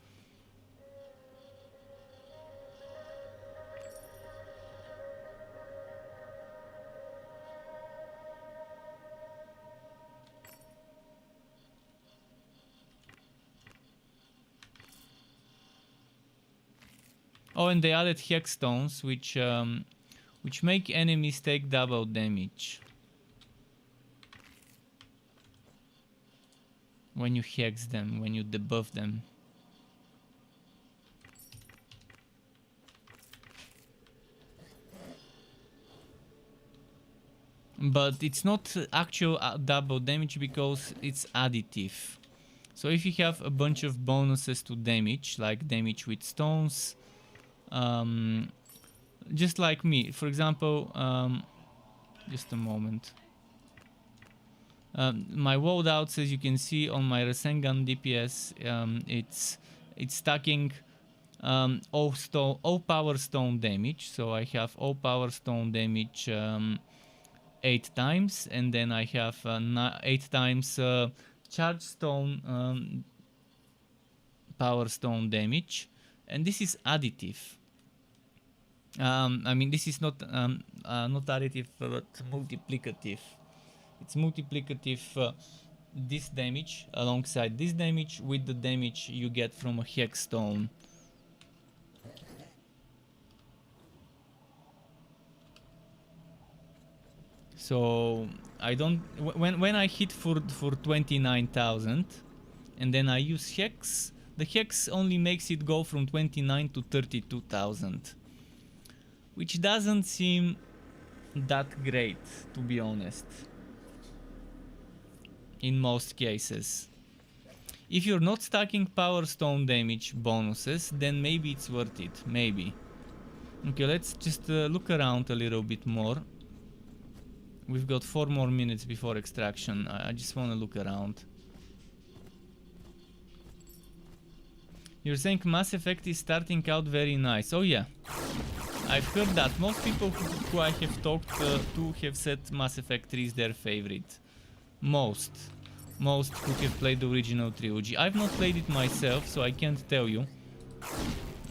Oh, and they added hex stones, which make enemies take double damage when you hex them, when you debuff them. But it's not actual double damage because it's additive. So if you have a bunch of bonuses to damage, like damage with stones, just like me, for example, just a moment. My loadouts, as you can see on my Rasengan DPS, it's stacking all power stone damage. So I have all power stone damage 8 times, and then I have 8 times charge stone power stone damage, and this is additive. I mean, this is not additive, but multiplicative. It's multiplicative this damage alongside this damage with the damage you get from a hex stone. So I don't, when I hit for 29,000 and then I use hex, the hex only makes it go from 29 to 32,000, which doesn't seem that great, to be honest, in most cases. If you're not stacking power stone damage bonuses, then maybe it's worth it, maybe. Okay, let's just look around a little bit more. We've got 4 more minutes before extraction. I just want to look around. You're saying Mass Effect is starting out very nice. Oh yeah, I've heard that. Most people who I have talked to have said Mass Effect 3 is their favorite. Most who have played the original trilogy. I've not played it myself, so I can't tell you.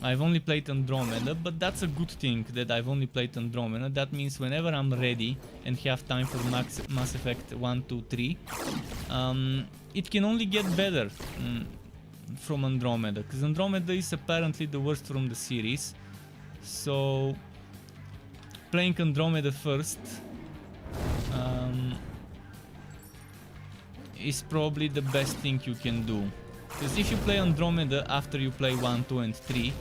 I've only played Andromeda, but that's a good thing that I've only played Andromeda. That means whenever I'm ready and have time for Mass Effect 1, 2, 3, it can only get better from Andromeda, because Andromeda is apparently the worst from the series. So playing Andromeda first is probably the best thing you can do. Because if you play Andromeda after you play 1, 2 and 3,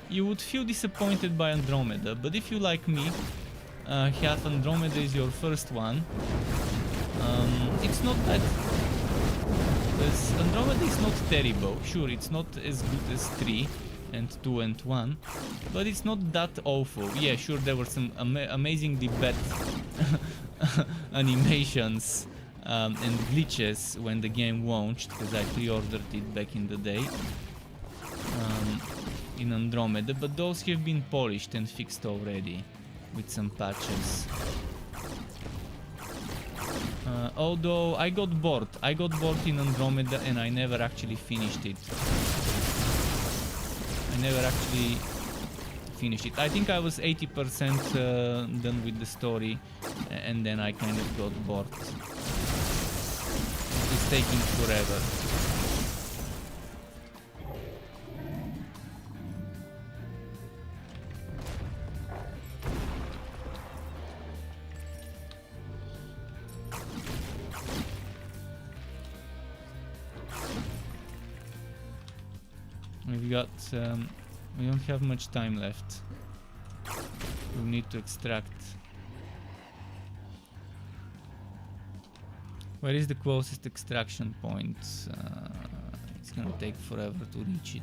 you would feel disappointed by Andromeda. But if you, like me, have Andromeda as your first one, it's not bad. Because Andromeda is not terrible. Sure, it's not as good as 3 and 2 and 1, but it's not that awful. Yeah, sure, there were some amazingly bad animations and glitches when the game launched, because I pre-ordered it back in the day in Andromeda, but those have been polished and fixed already with some patches. Although I got bored in Andromeda and I never actually finished it. I think I was 80% done with the story, and then I kind of got bored. It's taking forever. We've got, we don't have much time left. We need to extract. Where is the closest extraction point? It's gonna take forever to reach it.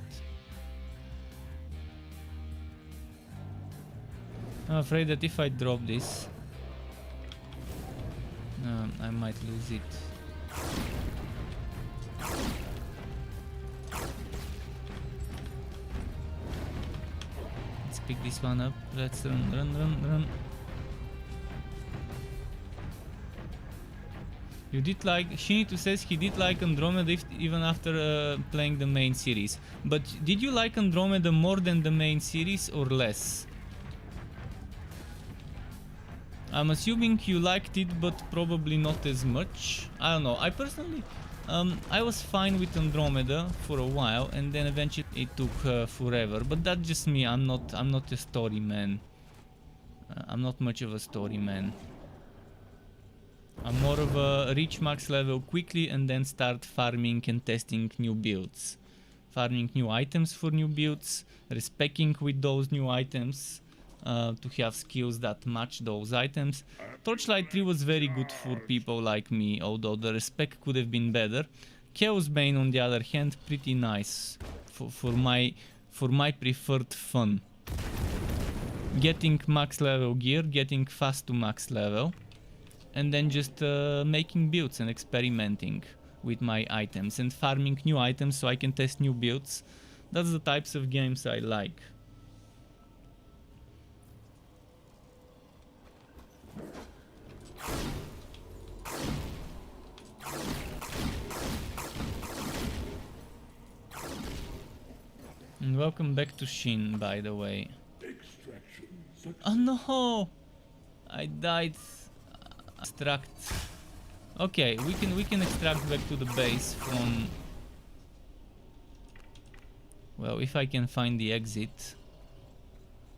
I'm afraid that if I drop this, I might lose it. Let's pick this one up. Let's run. You did like, Shinito says he did like Andromeda even after playing the main series. But did you like Andromeda more than the main series or less? I'm assuming you liked it, but probably not as much. I don't know. I personally I was fine with Andromeda for a while, and then eventually it took forever. But that's just me. I'm not a story man. I'm not much of a story man. I'm more of a reach max level quickly and then start farming and testing new builds. Farming new items for new builds, respecing with those new items to have skills that match those items. Torchlight 3 was very good for people like me, although the respec could have been better. Chaos Bane on the other hand, pretty nice for my preferred fun. Getting max level gear, getting fast to max level, and then just making builds and experimenting with my items and farming new items so I can test new builds. That's the types of games I like. And welcome back to Shin, by the way. Extraction. Oh no! I died. Extract. Okay, we can extract back to the base from. Well, if I can find the exit.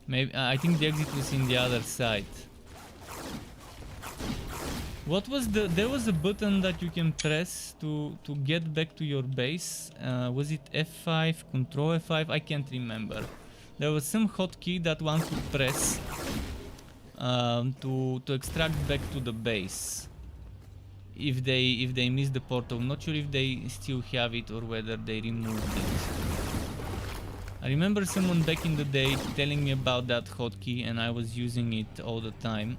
Maybe I think the exit was in the other side. What was the? There was a button that you can press to get back to your base. Was it F5? Control F5? I can't remember. There was some hotkey that one could press to extract back to the base. If they miss the portal, not sure if they still have it or whether they removed it. I remember someone back in the day telling me about that hotkey, and I was using it all the time.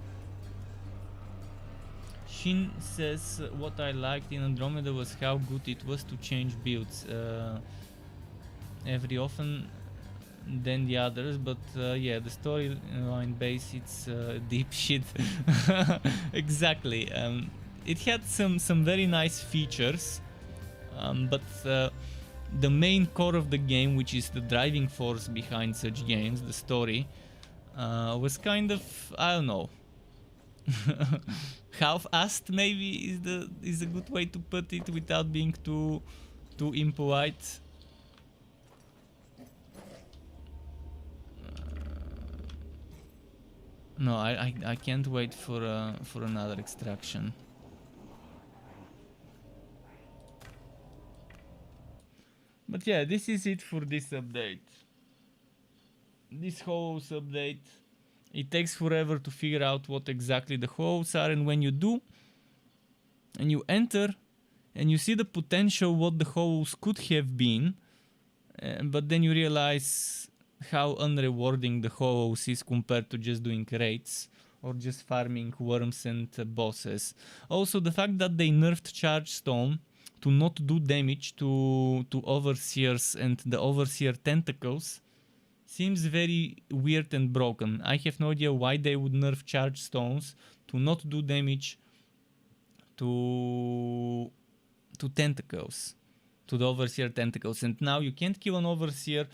Shin says what I liked in Andromeda was how good it was to change builds every often than the others, but yeah, the storyline base, it's deep shit. Exactly. It had some very nice features, but the main core of the game, which is the driving force behind such games, the story, was kind of, I don't know, half-assed maybe is a good way to put it without being too impolite. No, I can't wait for another extraction. But yeah, this is it for this update. This Hollows update. It takes forever to figure out what exactly the Hollows are, and when you do, and you enter, and you see the potential what the Hollows could have been, but then you realize how unrewarding the Hollows is compared to just doing raids or just farming worms and bosses. Also, the fact that they nerfed Charge Stone to not do damage to Overseers and the Overseer tentacles seems very weird and broken. I have no idea why they would nerf Charge Stones to not do damage to tentacles, to the Overseer tentacles, and now you can't kill an Overseer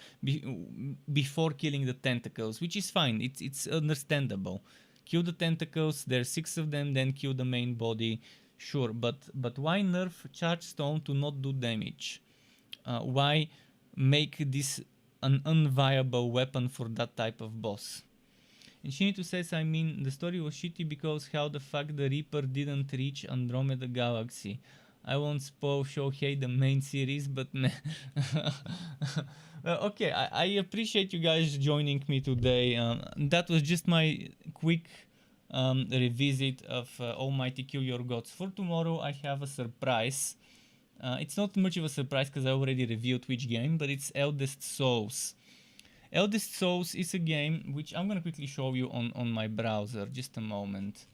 before killing the tentacles, which is fine. It's understandable. Kill the tentacles, there's 6 of them, then kill the main body. Sure, but why nerf Charge Stone to not do damage? Why make this an unviable weapon for that type of boss? And Shinito says, I mean, the story was shitty because how the fuck the Reaper didn't reach Andromeda Galaxy. I won't spoil Shohei the main series, but okay, I appreciate you guys joining me today. That was just my quick revisit of Almighty Kill Your Gods. For tomorrow I have a surprise. It's not much of a surprise because I already reviewed which game, but it's Eldest Souls. Eldest Souls is a game which I'm gonna quickly show you on my browser. Just a moment.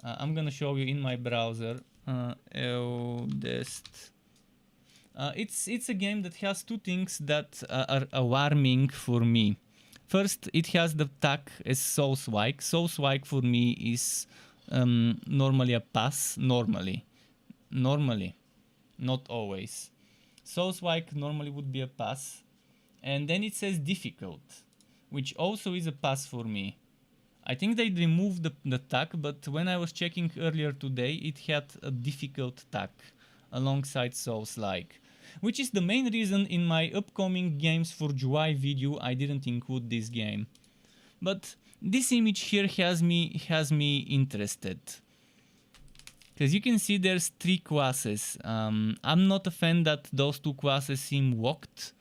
I'm gonna show you in my browser. Eldest. It's a game that has two things that are alarming for me. First, it has the tag as Soulswike. Soulswike for me is normally a pass. Normally, not always. Soulswike normally would be a pass. And then it says difficult, which also is a pass for me. I think they removed the tag, but when I was checking earlier today, it had a difficult tag. alongside Souls-like. Which is the main reason in my upcoming games for July video I didn't include this game. But this image here has me interested. Because you can see there's 3 classes. I'm not a fan that those 2 classes seem locked.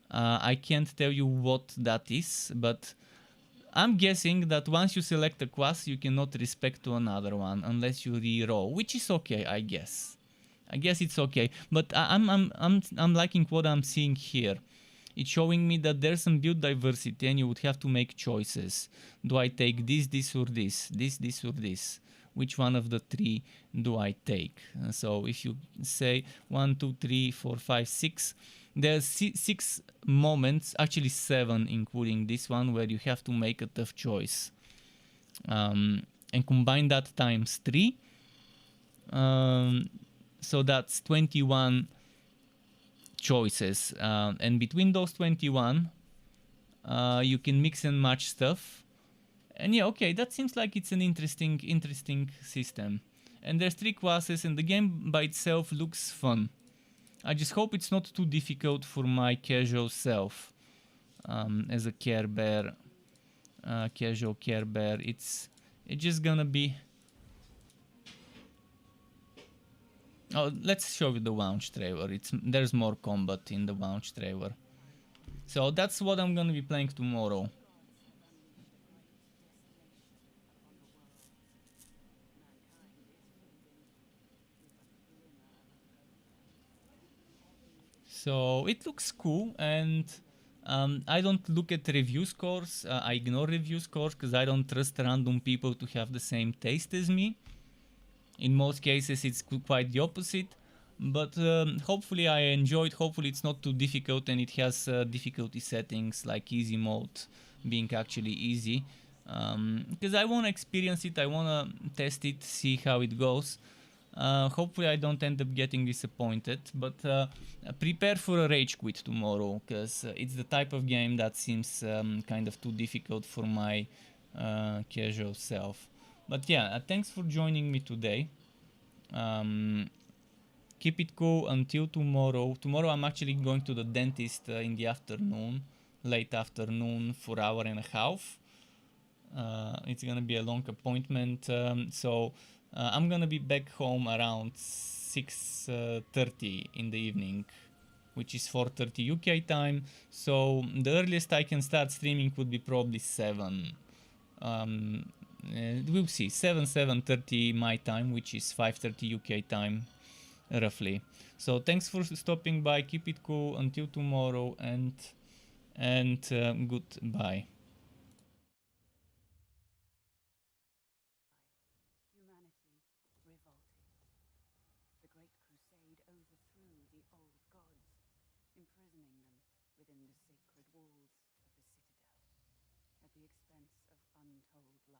I can't tell you what that is, but I'm guessing that once you select a class, you cannot respect to another one unless you re-roll, which is okay, I guess. I guess it's okay, but I'm liking what I'm seeing here. It's showing me that there's some build diversity, and you would have to make choices. Do I take this, or this, or this? Which one of the 3 do I take? So if you say 1, 2, 3, 4, 5, 6, there's 6 moments, actually 7, including this one, where you have to make a tough choice. And combine that times 3. So that's 21 choices. And between those 21, you can mix and match stuff. And yeah, okay, that seems like it's an interesting system. And there's 3 classes, and the game by itself looks fun. I just hope it's not too difficult for my casual self. As a Care Bear, casual Care Bear, it's just gonna be... Oh, let's show you the launch trailer. There's more combat in the launch trailer. So that's what I'm gonna be playing tomorrow. So it looks cool, and I don't look at review scores. I ignore review scores because I don't trust random people to have the same taste as me. In most cases it's quite the opposite, but hopefully I enjoyed. Hopefully it's not too difficult, and it has difficulty settings like easy mode being actually easy. Because I want to experience it, I want to test it, see how it goes. Hopefully I don't end up getting disappointed, but prepare for a rage quit tomorrow, because it's the type of game that seems kind of too difficult for my casual self. But yeah, thanks for joining me today. Keep it cool until tomorrow. Tomorrow I'm actually going to the dentist in the afternoon, late afternoon, for an hour and a half. It's gonna be a long appointment, so I'm gonna be back home around 6:30 in the evening, which is 4:30 UK time. So the earliest I can start streaming would be probably 7. We'll see, 7:30 my time, which is 5:30 UK time, roughly. So thanks for stopping by. Keep it cool until tomorrow, and goodbye.